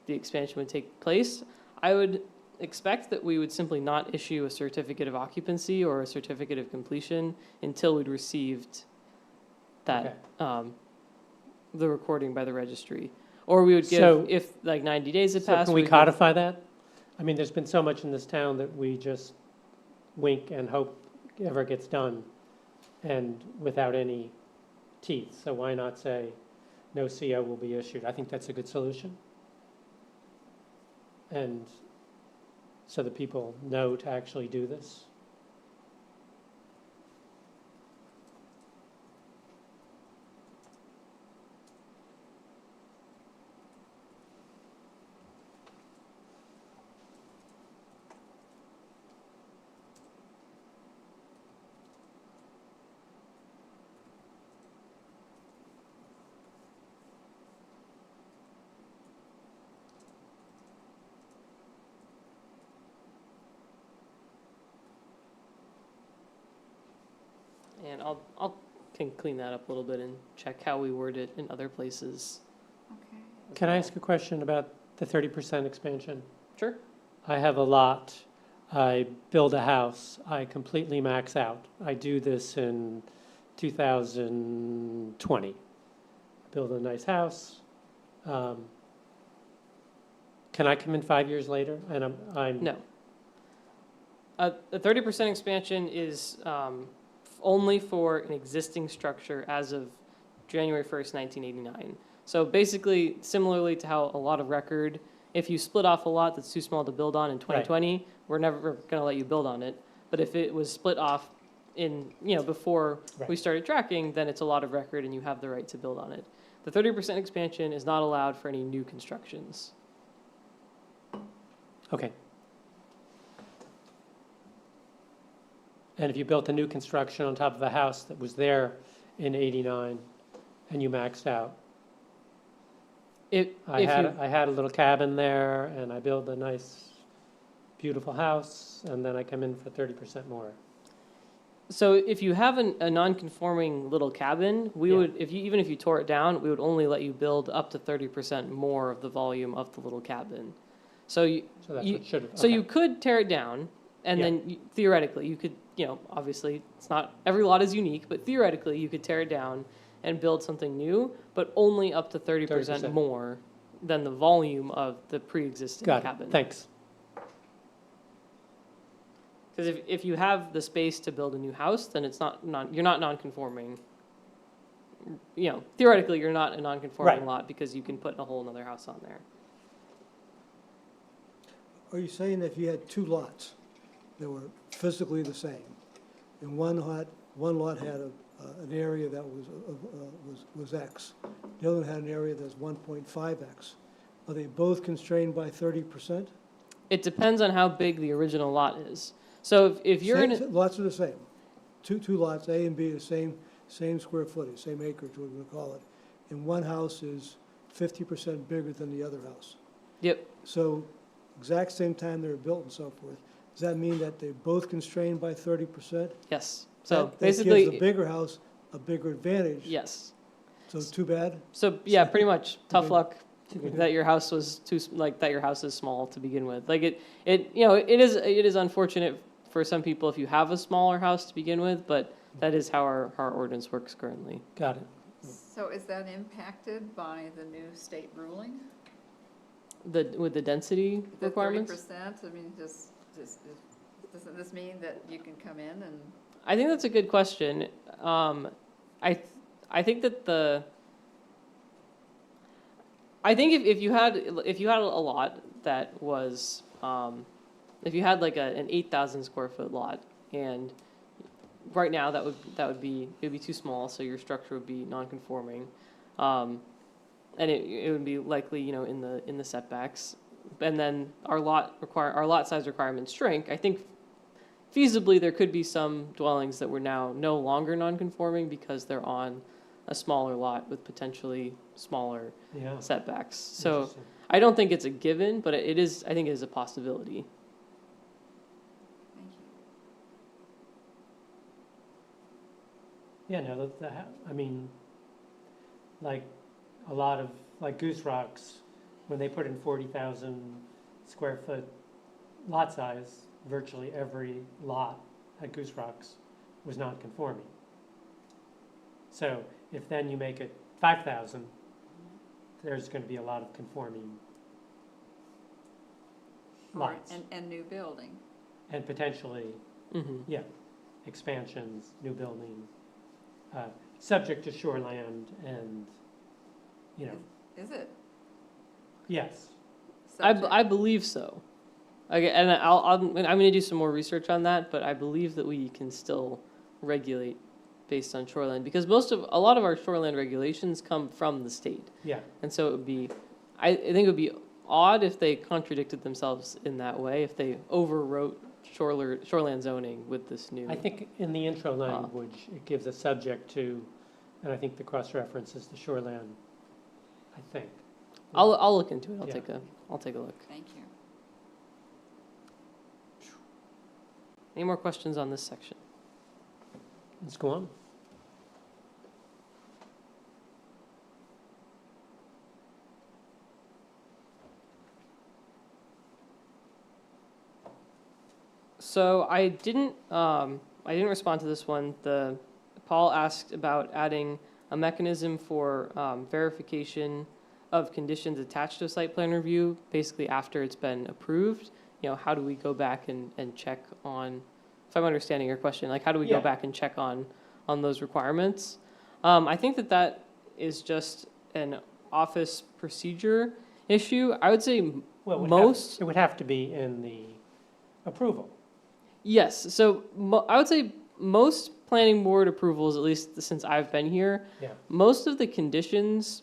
the expansion would take place, I would expect that we would simply not issue a certificate of occupancy or a certificate of completion until we'd received that, the recording by the registry. Or we would So- give, if like 90 days had So passed. can we we'd give- codify that? I mean, there's been so much in this town that we just wink and hope ever gets done, and without any teeth. So why not say, no CO will be issued? I think that's a good solution. And so that people know to actually do this. And I'll can clean that up a little bit and check how we word it in other places. Okay. as Can I well. ask a question about the 30% expansion? Sure. I have a lot, I build a house, I completely max out. I do this in 2020. Build a nice house. Can I come in 5 years later? And I'm No. The 30% expansion is only for an existing structure as of January 1st, 1989. So basically, similarly to how a lot of record, if you split off a lot that's too small to build on in 2020, we're never going to let you build on it. But if it was split off in, before we Right. started tracking, then it's a lot of record and you have the right to build on it. The 30% expansion is not allowed for any new constructions. Okay. And if you built a new construction on top of a house that was there in 89 and you maxed out, I had a little cabin there and I built a nice, beautiful house, and then I come in for 30% more. So if you have a non-conforming little cabin, we Yeah. would, even if you tore it down, we would only let you build up to 30% more of the volume of the little cabin. So So that's You- what should have, so okay. you could tear it down, and Yeah. then theoretically, you could, obviously, it's not, every lot is unique, but theoretically, you could tear it down and build something new, but only up to 30% 30%. more than the volume of the pre-existing Got cabin. it, thanks. Because if you have the space to build a new house, then it's you're not non-conforming. Theoretically, you're not a non-conforming Right. lot because you can put a whole other house on there. Are you saying that if you had two lots that were physically the same, and one lot had an area that was X, the other had an area that's 1.5X, are they both constrained by 30%? It depends on how big the original lot is. So if you're in, Lots are the same. Two lots, A and B, the same square footage, same acreage, what we call it. And one house is 50% bigger than the other house. Yep. So exact same time they were built and so forth. Does that mean that they're both constrained by 30%? yes. So That basically, gives the bigger house a bigger advantage. yes. So too bad? So yeah, pretty much tough big. luck that your house was that your house is small to begin with. Like it is unfortunate for some people if you have a smaller house to begin with, but that is how our ordinance works currently. Got it. So is that impacted by the new state ruling? With the density The requirements? 30%, I mean, doesn't this mean that you can come in and, I think that's a good question. I think that I think if you had a lot that was if you had like an 8,000 square foot lot, and right now that would be too small, so your structure would be non-conforming, and it would be likely in the setbacks, and then our lot size requirements shrink. I think feasibly there could be some dwellings that were now no longer non-conforming because they're on a smaller lot with potentially smaller Yeah. setbacks. So Interesting. I don't think it's a given, but I think it is a possibility. thank you. Yeah, no, I mean, like, a lot of, like Goose Rocks, when they put in 40,000 square foot lot size, virtually every lot at Goose Rocks was non-conforming. So if then you make it 5,000, there's going to be a lot of conforming lots. And new building. And potentially Mm-hmm. expansions, new building, subject to shoreland and, Is it? yes. subject? I believe so. Okay, and I'm going to do some more research on that, but I believe that we can still regulate based on shoreline because a lot of our shoreline regulations come from the state, Yeah, and so it would be, I think it would be odd if they contradicted themselves in that way, if they overwrote shoreland zoning with this new. I think in the intro language, it gives a subject to, and I think the cross-reference is the shoreland, I think. I'll look into it. Yeah. I'll take a look. Thank you. Any more questions on this section? Let's go on. So I didn't respond to this one. Paul asked about adding a mechanism for verification of conditions attached to a site plan review, basically after it's been approved. How do we go back and check on, if I'm understanding your question, like how do we go Yeah. back and check on those requirements? I think that is just an office procedure issue. I would say Well, most. it would have to be in the approval. Yes, so I would say most planning board approvals, at least since I've been here, Yeah. most of the conditions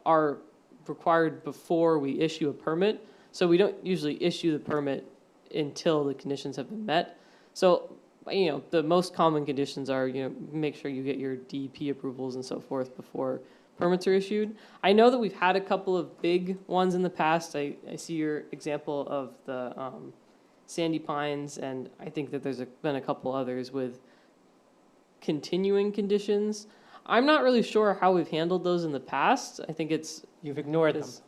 are required before we issue a permit. So we don't usually issue the permit until the conditions have been met. So, the most common conditions are, make sure you get your DEP approvals and so forth before permits are issued. I know that we've had a couple of big ones in the past. I see your example of the Sandy Pines, and I think that there's been a couple others with continuing conditions. I'm not really sure how we've handled those in the past. I think You've ignored them, it's,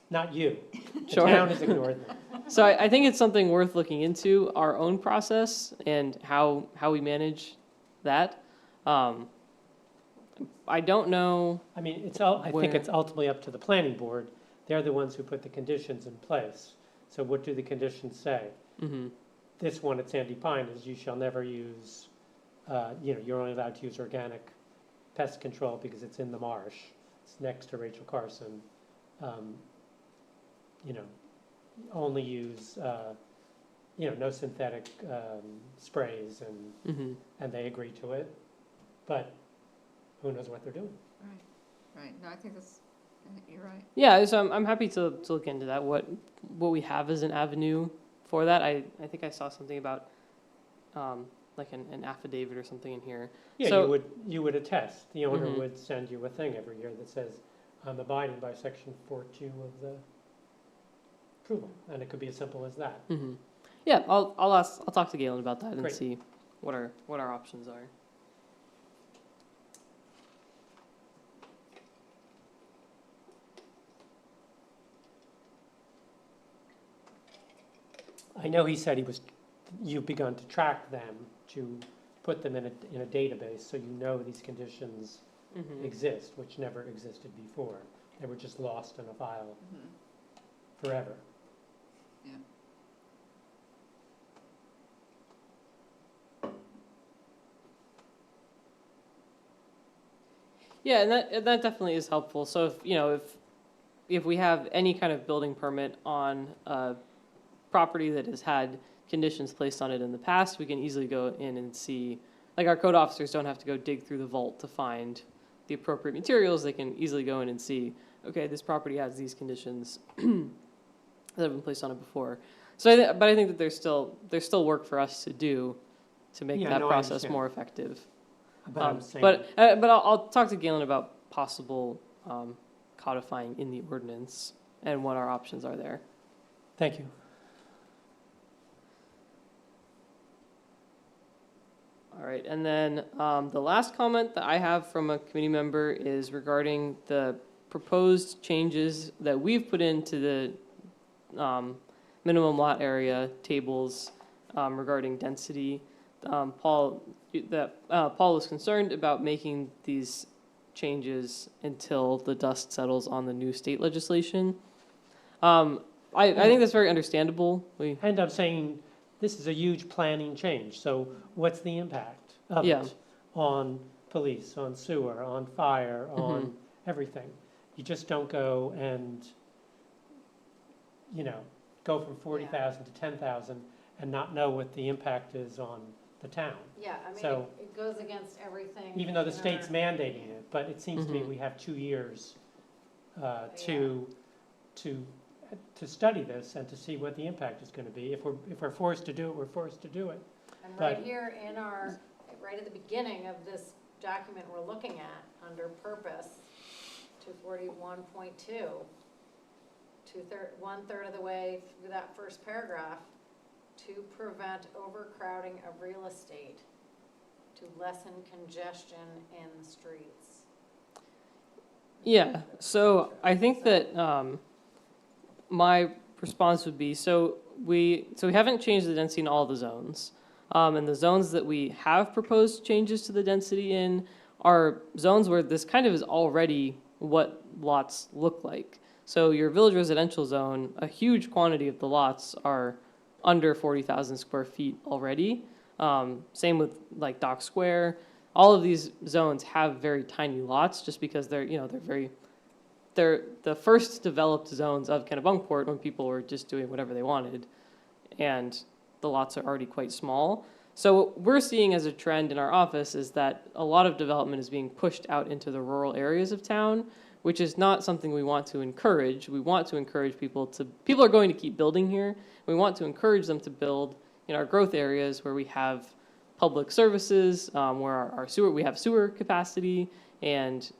not you. The Sure. town has ignored them. so I think it's something worth looking into, our own process and how we manage that. I don't know. I mean, I think Where- it's ultimately up to the planning board. They're the ones who put the conditions in place. So what do the conditions say? Mhm. This one at Sandy Pine is you shall never use, you're only allowed to use organic pest control because it's in the marsh. It's next to Rachel Carson. Only use, no synthetic sprays, Mhm. and they agree to it. But who knows what they're doing? Right, no, I think you're right. Yeah, so I'm happy to look into that. What we have as an avenue for that. I think I saw something about like an affidavit or something in here. Yeah, So- you would attest. The owner Mhm. would send you a thing every year that says, I'm abiding by section 4.2 of the approval, and it could be as simple as that. Mhm. Yeah, I'll talk to Galen about that and Great. see what our options are. I know he said you've begun to track them, to put them in a database, so you know these conditions Mhm. exist, which never existed before. They were just lost in a file Mhm. forever. Yeah. Yeah, and that definitely is helpful. So if we have any kind of building permit on a property that has had conditions placed on it in the past, we can easily go in and see, like our code officers don't have to go dig through the vault to find the appropriate materials. They can easily go in and see, okay, this property has these conditions that have been placed on it before. So, but I think that there's still work for us to do to make Yeah, that no, I process understand. more effective. But I'm saying, But I'll talk to Galen about possible codifying in the ordinance and what our options are there. thank you. All right, and then the last comment that I have from a committee member is regarding the proposed changes that we've put into the minimum lot area tables regarding density. Paul was concerned about making these changes until the dust settles on the new state legislation. I think that's very understandable. And I'm saying, this is a huge planning change, so what's the impact of Yeah. it on police, on sewer, on fire, Mm-hmm. on everything? You just don't go and, go from 40,000 to 10,000 and not know what the impact is on the town. Yeah, I mean, So- it goes against everything. Even though the in state's our- mandating it, but it seems to me Mhm. we have 2 years to study this and to see what the impact is gonna be. If we're forced to do it, we're forced to do it. And but- right here in right at the beginning of this document we're looking at, under purpose, 241.2, 1/3 of the way through that first paragraph, to prevent overcrowding of real estate, to lessen congestion in the streets. Yeah, so I think that my response would be, so we haven't changed the density in all the zones. And the zones that we have proposed changes to the density in are zones where this kind of is already what lots look like. So your village residential zone, a huge quantity of the lots are under 40,000 square feet already. Same with like Dock Square. All of these zones have very tiny lots just because they're the first developed zones of Kennebunkport when people were just doing whatever they wanted, and the lots are already quite small. So what we're seeing as a trend in our office is that a lot of development is being pushed out into the rural areas of town, which is not something we want to encourage. We want to encourage people are going to keep building here. We want to encourage them to build in our growth areas where we have public services, where we have sewer capacity, and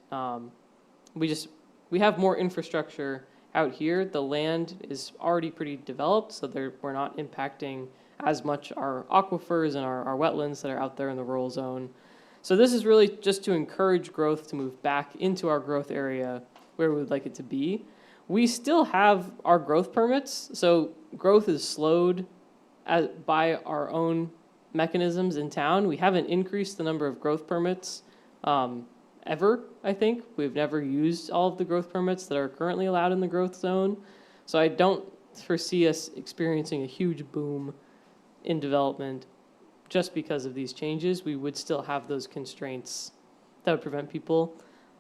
we have more infrastructure out here. The land is already pretty developed, so we're not impacting as much our aquifers and our wetlands that are out there in the rural zone. So this is really just to encourage growth to move back into our growth area where we would like it to be. We still have our growth permits, so growth is slowed by our own mechanisms in town. We haven't increased the number of growth permits ever, I think. We've never used all of the growth permits that are currently allowed in the growth zone. So I don't foresee us experiencing a huge boom in development just because of these changes. We would still have those constraints that would prevent people.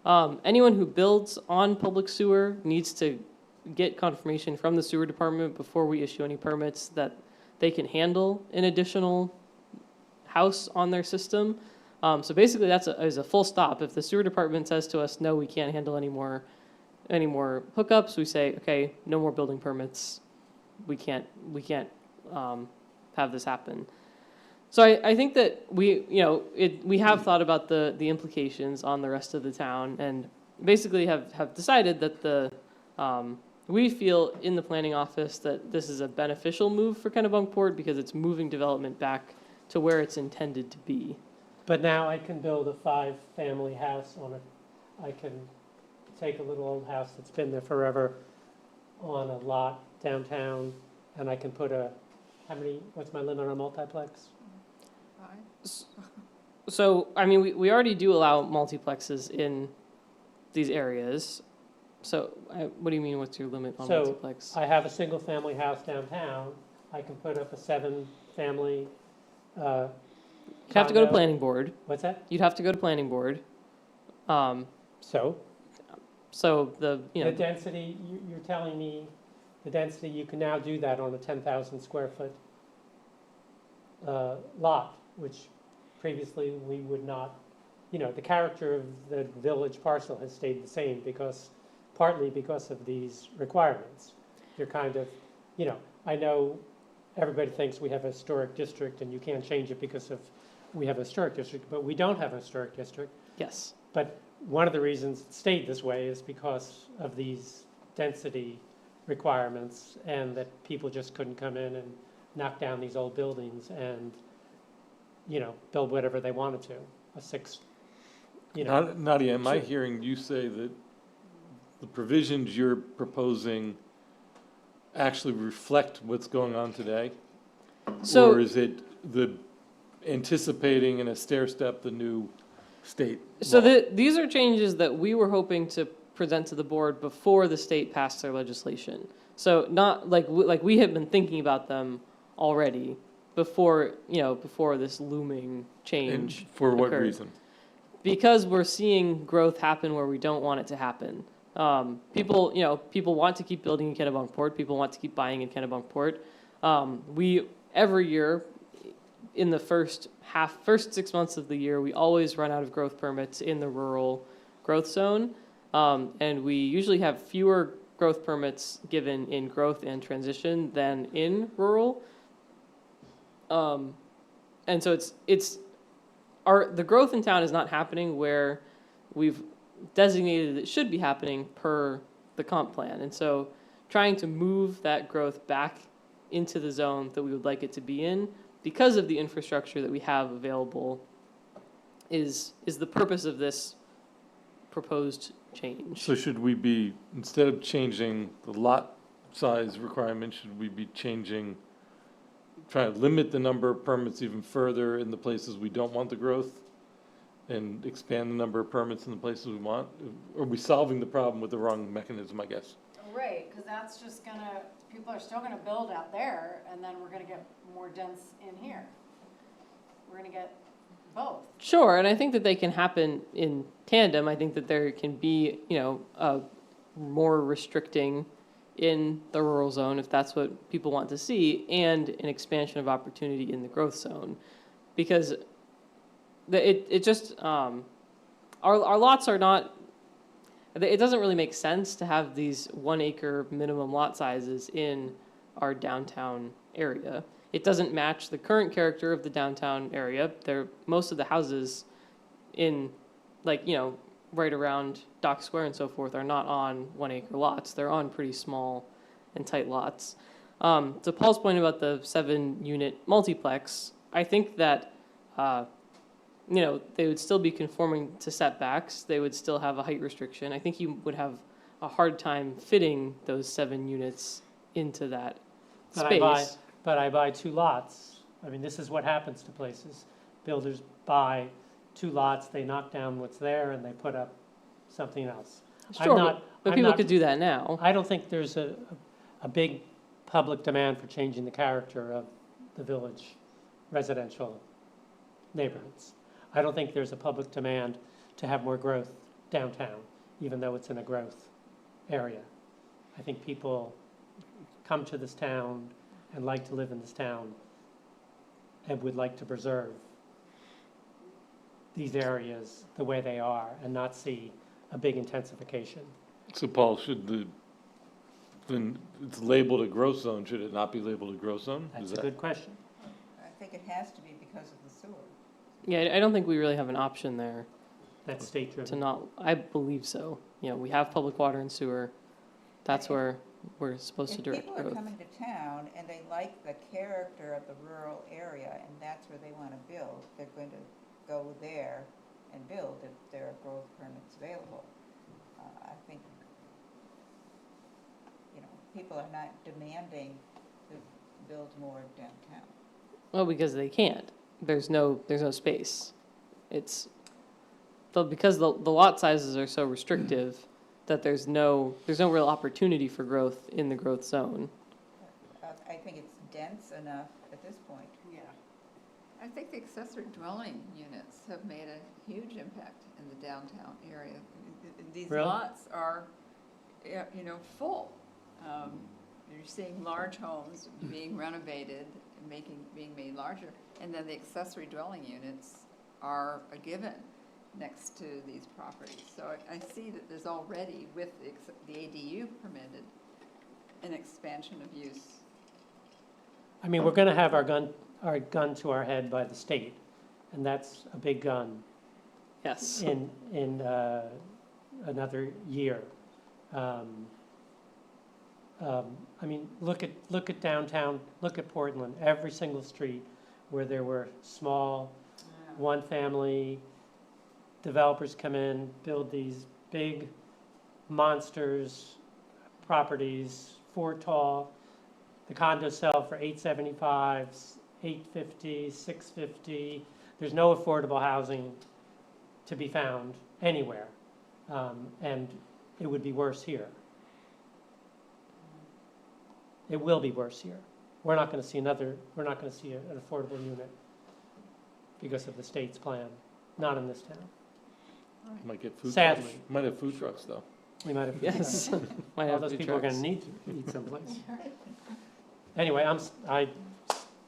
Anyone who builds on public sewer needs to get confirmation from the sewer department before we issue any permits that they can handle an additional house on their system. So basically that's is a full stop. If the sewer department says to us, no, we can't handle any more hookups, we say, okay, no more building permits. We can't have this happen. So I think that we have thought about the implications on the rest of the town, and basically have decided that we feel in the planning office that this is a beneficial move for Kennebunkport because it's moving development back to where it's intended to be. But now I can build a 5-family house on it. I can take a little old house that's been there forever on a lot downtown, and I can put what's my limit on a multiplex? So, I mean, we already do allow multiplexes in these areas. So, what do you mean, what's your limit on So, multiplex? I have a single-family house downtown. I can put up a 7-family You'd have to go to condo. planning board. What's that? You'd have to go to planning board. So, So the density, you're telling me the density, you can now do that on a 10,000 square foot lot, which previously we would not, the character of the village parcel has stayed the same partly because of these requirements. You're kind of, I know everybody thinks we have a historic district and you can't change it because we have a historic district, but we don't have a historic district. yes. But one of the reasons it stayed this way is because of these density requirements, and that people just couldn't come in and knock down these old buildings and, build whatever they wanted to, a 6, Nadia, am I hearing you say that the provisions you're proposing actually reflect what's going on today? So, Or is it the anticipating in a stair step the new state So law? these are changes that we were hoping to present to the board before the state passed their legislation. So not like we had been thinking about them already before this looming change. And for what occurred. reason? Because we're seeing growth happen where we don't want it to happen. People want to keep building in Kennebunkport. People want to keep buying in Kennebunkport. We every year, in the first 6 months of the year, we always run out of growth permits in the rural growth zone, and we usually have fewer growth permits given in growth and transition than in rural. And so the growth in town is not happening where we've designated it should be happening per the comp plan. And so trying to move that growth back into the zone that we would like it to be in because of the infrastructure that we have available is the purpose of this proposed change. So should we be, instead of changing the lot size requirement, should we be trying to limit the number of permits even further in the places we don't want the growth and expand the number of permits in the places we want? Are we solving the problem with the wrong mechanism, I guess? Right, because that's just people are still gonna build out there, and then we're gonna get more dense in here. We're gonna get both. Sure, and I think that they can happen in tandem. I think that there can be, more restricting in the rural zone if that's what people want to see, and an expansion of opportunity in the growth zone. Because our lots are not, it doesn't really make sense to have these 1 acre minimum lot sizes in our downtown area. It doesn't match the current character of the downtown area. Most of the houses in, right around Dock Square and so forth are not on 1 acre lots. They're on pretty small and tight lots. To Paul's point about the 7-unit multiplex, I think that you know, they would still be conforming to setbacks. They would still have a height restriction. I think you would have a hard time fitting those 7 units into that space. But I buy 2 lots. I mean, this is what happens to places. Builders buy 2 lots, they knock down what's there, and they put up something else. Sure, not- but I'm people not- could do that now. I don't think there's a big public demand for changing the character of the village residential neighborhoods. I don't think there's a public demand to have more growth downtown, even though it's in a growth area. I think people come to this town and like to live in this town and would like to preserve these areas the way they are and not see a big intensification. So Paul, then it's labeled a growth zone, should it not be labeled a growth zone? That's Is a that- good question. I think it has to be because of the sewer. Yeah, I don't think we really have an option there That's state to driven. not, I believe so. You know, we have public water and sewer. That's If- where we're supposed to If direct people are growth. coming to town and they like the character of the rural area and that's where they want to build, they're going to go there and build if there are growth permits available. I think, you know, people are not demanding to build more downtown. Well, because they can't. There's no space. Because the lot sizes are so restrictive that there's no real opportunity for growth in the growth zone. I think it's dense enough at this point. Yeah. I think the accessory dwelling units have made a huge impact in the downtown area. These Really? lots are, yeah, you know, full. You're seeing large homes being renovated, being made larger, and then the accessory dwelling units are a given next to these properties. So I see that there's already, with the ADU permitted, an expansion of use. I mean, we're gonna have our gun to our head by the state, and that's a big gun Yes. in another year. I mean, look at downtown, look at Portland, every single street where there were small, one-family developers come in, build these big monsters, properties, 4 tall. The condos sell for $875, $850, $650. There's no affordable housing to be found anywhere, and it would be worse here. It will be worse here. We're not going to see an affordable unit because of the state's plan, not in this town. Might get food trucks. Sadly. Might have food trucks, though. We might have. Yes. Might All have those food people are going trucks. to need to eat someplace. Anyway, I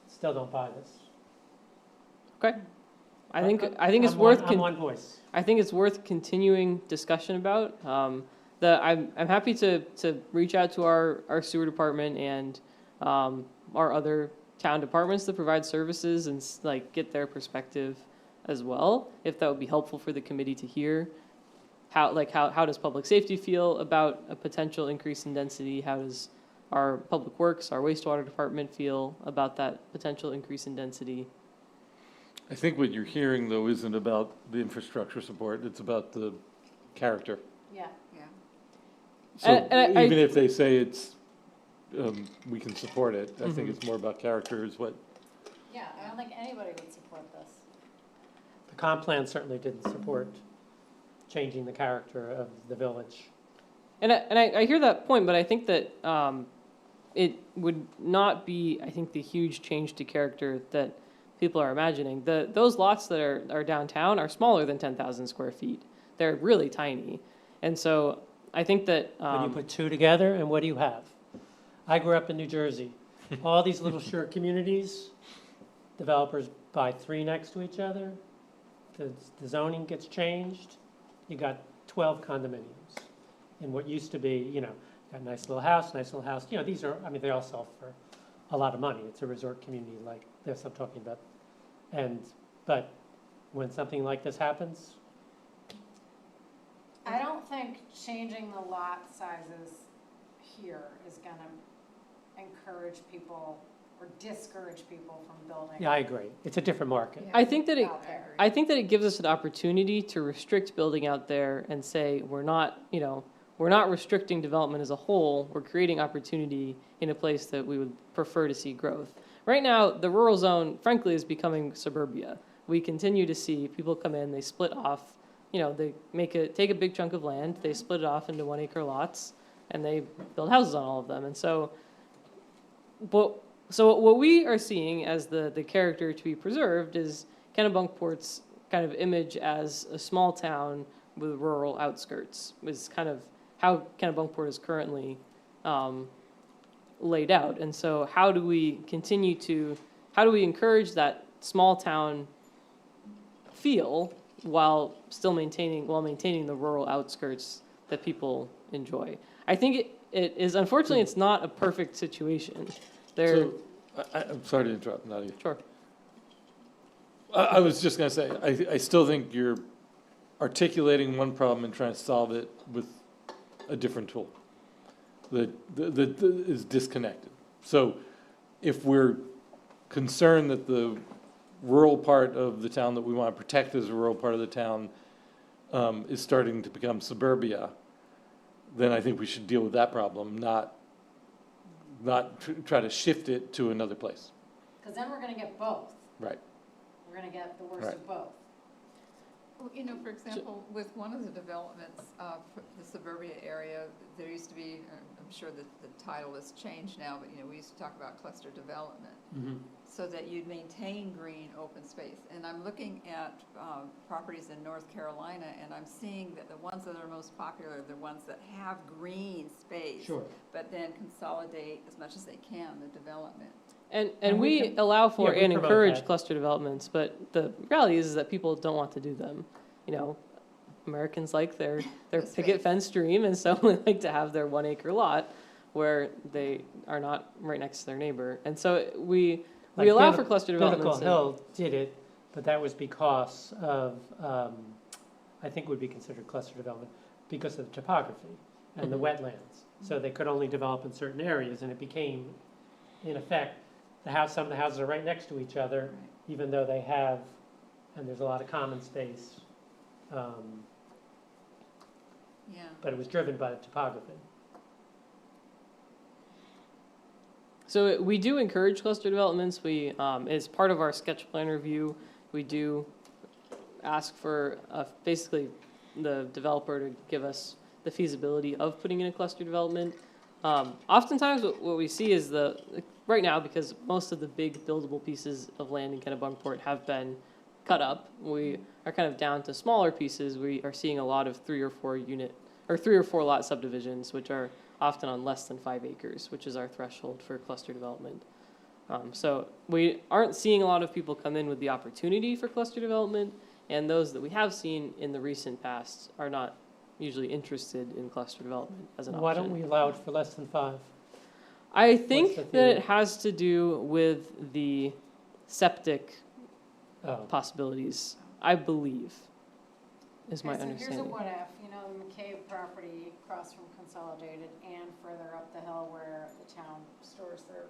still don't buy this. Okay. I think it's I'm worth. I'm one voice. I think it's worth continuing discussion about. I'm happy to reach out to our sewer department and our other town departments that provide services and like get their perspective as well, if that would be helpful for the committee to hear. How does public safety feel about a potential increase in density? How does our public works, our wastewater department feel about that potential increase in density? I think what you're hearing, though, isn't about the infrastructure support, it's about the character. Yeah. Yeah. So And I- even if they say it's, we can support it, I think Mhm. it's more about character is what, Yeah, I don't think anybody would support this. The comp plan certainly didn't support changing the character of the village. And I hear that point, but I think that it would not be, I think, the huge change to character that people are imagining. Those lots that are downtown are smaller than 10,000 square feet. They're really tiny. And so I think that, When you put 2 together, and what do you have? I grew up in New Jersey. All these little short communities, developers buy 3 next to each other. The zoning gets changed. You got 12 condominiums in what used to be, you know, got a nice little house. You know, these are, I mean, they all sell for a lot of money. It's a resort community like this I'm talking about. But when something like this happens, I don't think changing the lot sizes here is gonna encourage people or discourage people from building Yeah, I agree. It's a different market. I think that it, out there. I think that it gives us an opportunity to restrict building out there and say, we're not, we're not restricting development as a whole, we're creating opportunity in a place that we would prefer to see growth. Right now, the rural zone, frankly, is becoming suburbia. We continue to see people come in, they split off, they take a big chunk of land, they split it off into 1 acre lots, and they build houses on all of them. And so what we are seeing as the character to be preserved is Kennebunkport's kind of image as a small town with rural outskirts, is kind of how Kennebunkport is currently laid out. And so how do we encourage that small town feel while maintaining the rural outskirts that people enjoy? I think it is, unfortunately, it's not a perfect situation. So, I'm sorry to interrupt, Nadia. Sure. I was just gonna say, I still think you're articulating one problem and trying to solve it with a different tool that is disconnected. So if we're concerned that the rural part of the town that we want to protect as a rural part of the town is starting to become suburbia, then I think we should deal with that problem, not try to shift it to another place. Because then we're gonna get both. Right. We're gonna get the worst Right. of both. Well, for example, with one of the developments, the suburbia area, there used to be, I'm sure that the title has changed now, but, we used to talk about cluster development, so that you'd maintain green open space. And I'm looking at properties in North Carolina, and I'm seeing that the ones that are most popular are the ones that have green space. Sure. But then consolidate as much as they can the development. And we allow for yeah, we and promote encourage that. cluster developments, but the reality is that people don't want to do them. Americans like their The picket space. fence dream, and so they like to have their 1 acre lot where they are not right next to their neighbor. And so we Like allow for cluster developments. Pinnacle Hill did it, but that was because of, I think would be considered cluster development, because of the topography and the wetlands. So they could only develop in certain areas, and it became, in effect, some of the houses are right next to each other, even though they have, and there's a lot of common space. Yeah. But it was driven by the topography. So we do encourage cluster developments. We, as part of our sketch plan review, we do ask for basically the developer to give us the feasibility of putting in a cluster development. Oftentimes what we see is right now, because most of the big buildable pieces of land in Kennebunkport have been cut up, we are kind of down to smaller pieces. We are seeing a lot of 3 or 4 lot subdivisions, which are often on less than 5 acres, which is our threshold for cluster development. So we aren't seeing a lot of people come in with the opportunity for cluster development, and those that we have seen in the recent past are not usually interested in cluster development as an option. Why don't we allow it for less than 5? I What's the think that theory? it has to do with the septic Oh, possibilities, I believe, is my Okay, so understanding. here's a what if, the McCabe property across from Consolidated and further up the hill where the town stores their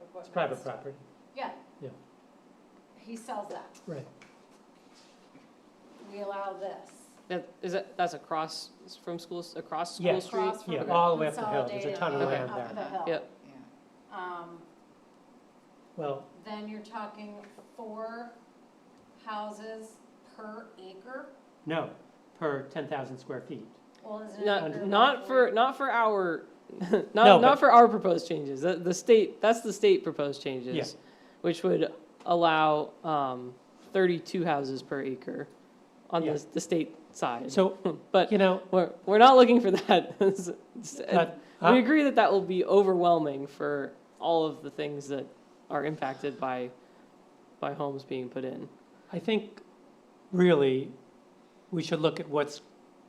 equipment. it's private property. Yeah. Yeah. He sells that. Right. We allow this. That's across from schools, across School Yes. Street? Across from Yeah, all the way up the hill. There's a Consolidated ton of and land up there. the hill. Yep. Yeah. Well, Then you're talking 4 houses per acre? no, per 10,000 square feet. Well, isn't it acre Not for our, No, not but- for our proposed changes. That's the state proposed changes. Yeah. Which would allow 32 houses per acre on Yeah. the state side. So, But we're not looking for that. but, We agree that will be overwhelming for all of the things that are impacted by homes being put in. I think really we should look at what's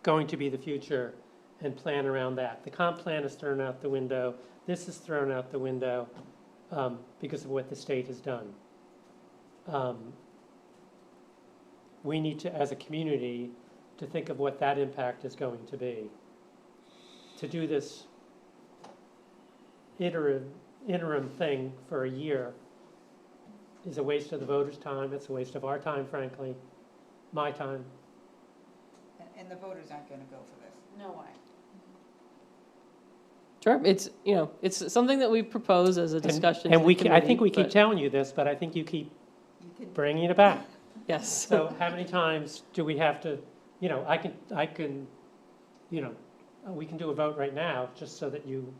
going to be the future and plan around that. The comp plan is thrown out the window. This is thrown out the window because of what the state has done. We need to, as a community, to think of what that impact is going to be. To do this interim thing for a year is a waste of the voters' time, it's a waste of our time, frankly, my time. And the voters aren't gonna go for this. No way. Sure, it's, you know, it's something that we propose as a discussion to And the we, I think committee, we keep but- telling you this, but I think you keep You can, bringing it back. Yes. So how many times do we have to, you know, I can, you know, we can do a vote right now, just so that you,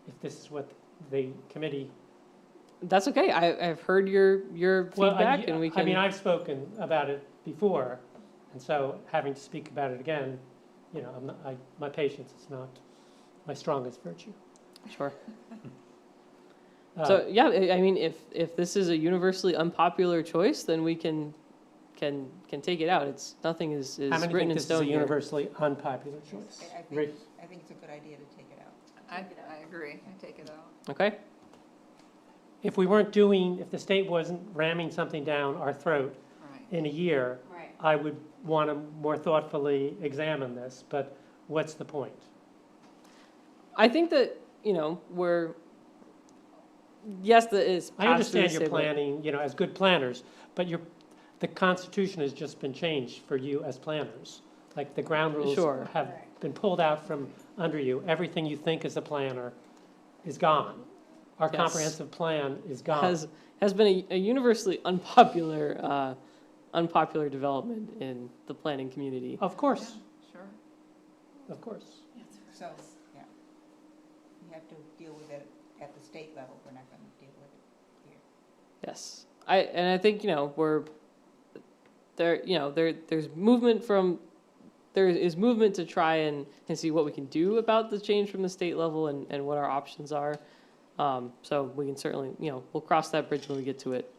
if this is what the committee. That's okay. I've heard your Well, feedback, and we can. I mean, I've spoken about it before, and so having to speak about it again, you know, my patience is not my strongest virtue. Sure. Uh, So, yeah, I mean, if this is a universally unpopular choice, then we can take it out. It's, nothing is How many written think in this is a stone here. universally unpopular choice? Rick? I think it's a good idea to take it out. I agree, I take it out. Okay? If we weren't doing, if the state wasn't ramming something down our throat Right. in a year, Right. I would want to more thoughtfully examine this, but what's the point? I think that, you know, yes, that is. I understand your planning, you know, as good planners, but the Constitution has just been changed for you as planners. Like, the ground rules Sure. have Right. been pulled out from under you. Everything you think as a planner is gone. Our Yes. comprehensive plan is gone. Has been a universally unpopular development in the planning community. Of course, Sure. of course. So, yeah. We have to deal with it at the state level, we're not gonna deal with it here. Yes, I think, you know, there's movement to try and see what we can do about the change from the state level and what our options are. So we can certainly, you know, we'll cross that bridge when we get to it,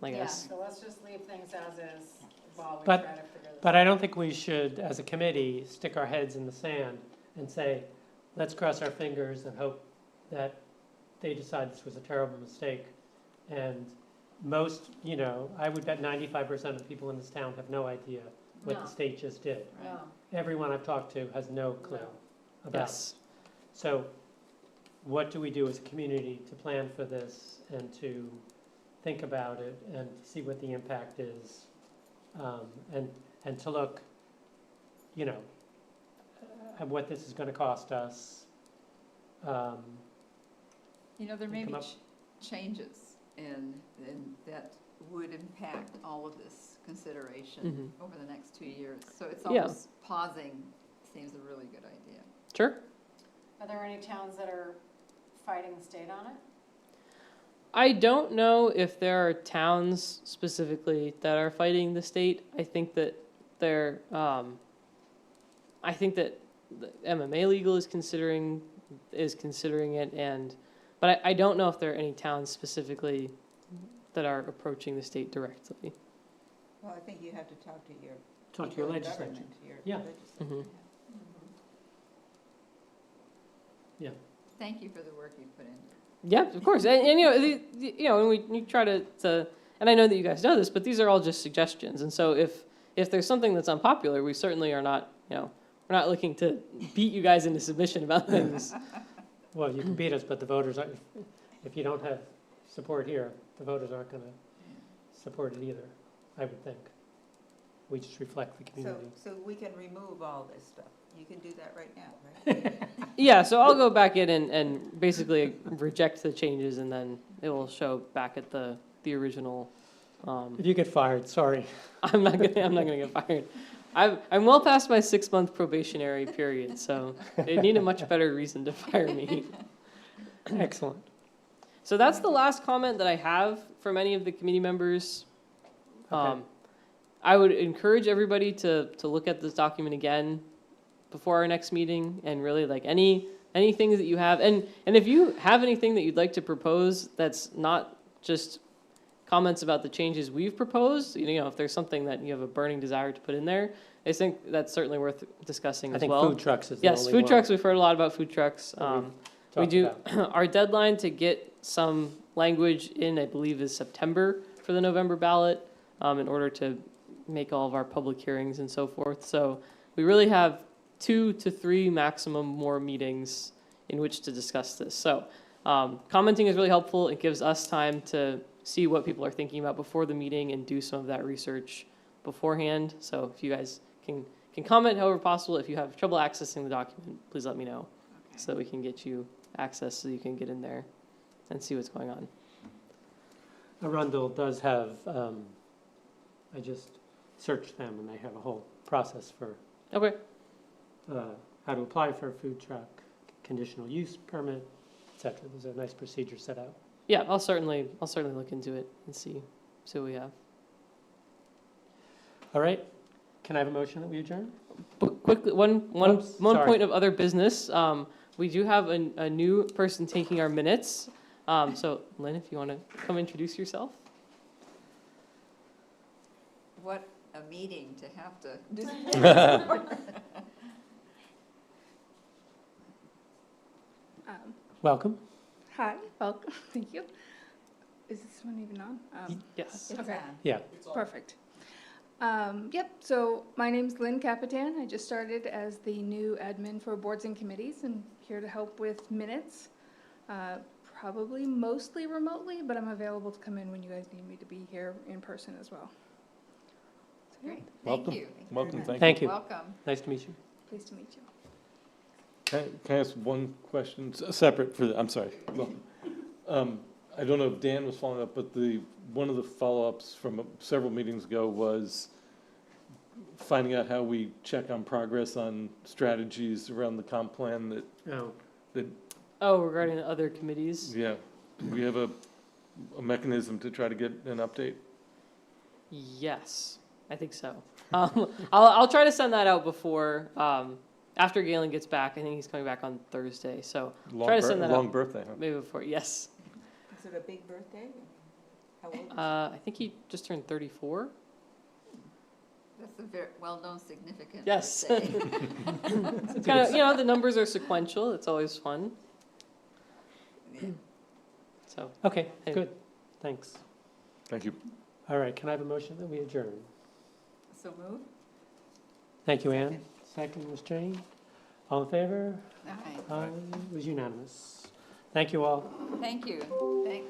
I Yeah, guess. so let's just leave things as is while we But- try to figure this out. But I don't think we should, as a committee, stick our heads in the sand and say, let's cross our fingers and hope that they decide this was a terrible mistake. And most, you know, I would bet 95% of the people in this town have no idea what No. the state just did. No. Everyone I've talked to has no clue No. about it. Yes, So what do we do as a community to plan for this and to think about it and see what the impact is? And to look, you know, at what this is going to cost us. You know, there may Come be up- changes in that would impact all of this consideration Mhm. over the next 2 years. So it's Yeah. almost pausing seems a really good idea. sure. Are there any towns that are fighting the state on it? I don't know if there are towns specifically that are fighting the state. I think that the MMA Legal is considering it, but I don't know if there are any towns specifically that are approaching the state directly. Well, I think you have to talk to your. Talk to your people in legislature. government, your Yeah. legislature. Mhm. Thank you for the work you put in. Yeah, of course, and you know, and we try to, and I know that you guys know this, but these are all just suggestions, and so if there's something that's unpopular, we certainly are not, you know, we're not looking to beat you guys into submission about things. Well, you can beat us, but the voters aren't, if you don't have support here, the voters aren't going to support it either, I would think. We just reflect the community. So we can remove all this stuff. You can do that right now, right? Yeah, so I'll go back in and basically reject the changes, and then it will show back at the original. If you get fired, sorry. I'm not gonna get fired. I'm well past my 6-month probationary period, so they need a much better reason to fire me. Excellent. So that's the last comment that I have from any of the committee members. Okay. I would encourage everybody to look at this document again before our next meeting, and really like anything that you have, and if you have anything that you'd like to propose that's not just comments about the changes we've proposed, you know, if there's something that you have a burning desire to put in there, I think that's certainly worth discussing I as think well. food trucks is the Yes, only food one trucks, we've heard a lot about food trucks. that we've We talked do, about. our deadline to get some language in, I believe, is September for the November ballot, in order to make all of our public hearings and so forth. So we really have 2 to 3 maximum more meetings in which to discuss this. So commenting is really helpful. It gives us time to see what people are thinking about before the meeting and do some of that research beforehand. So if you guys can comment however possible. If you have trouble accessing the document, please let me know Okay. so that we can get you access so you can get in there and see what's going on. Arundel does have, I just searched them and they have a whole process for Okay. how to apply for a food truck, conditional use permit, et cetera. There's a nice procedure set out. Yeah, I'll certainly look into it and see what we have. All right, can I have a motion that we adjourn? But quickly, one Oops, sorry. point of other business. We do have a new person taking our minutes. So Lynn, if you want to come introduce yourself. What a meeting to have to do. Welcome. Hi, welcome, thank you. Is this one even on? Yes. It's Okay. on. Yeah, Perfect. Yep, so my name's Lynn Capitan. I just started as the new admin for boards and committees and here to help with minutes. Probably mostly remotely, but I'm available to come in when you guys need me to be here in person as well. So, yeah, Great, thank Welcome. you. Welcome, very much. Thank you. Welcome. nice to meet you. pleased to meet you. Can I ask one question, separate for, I'm sorry. Well, I don't know if Dan was following up, but one of the follow-ups from several meetings ago was finding out how we check on progress on strategies around the comp plan that, Oh, regarding the other committees. yeah, do we have a mechanism to try to get an update? Yes, I think so. I'll try to send that out before after Galen gets back. I think he's coming back on Thursday, so Try to send that Long out. birthday, huh? maybe before. Yes. Is it a big birthday? How old is it? I think he just turned 34. That's a very well-known significant Yes. birthday. It's kind of, the numbers are sequential. It's always fun. Yeah. So Okay, Hey. good, thanks. Thank you. All right, can I have a motion that we adjourn? So move? Thank you, Ann. Second, Ms. Jane. All in favor? Aye. Aye, it was unanimous. Thank you all. Thank you. Thank,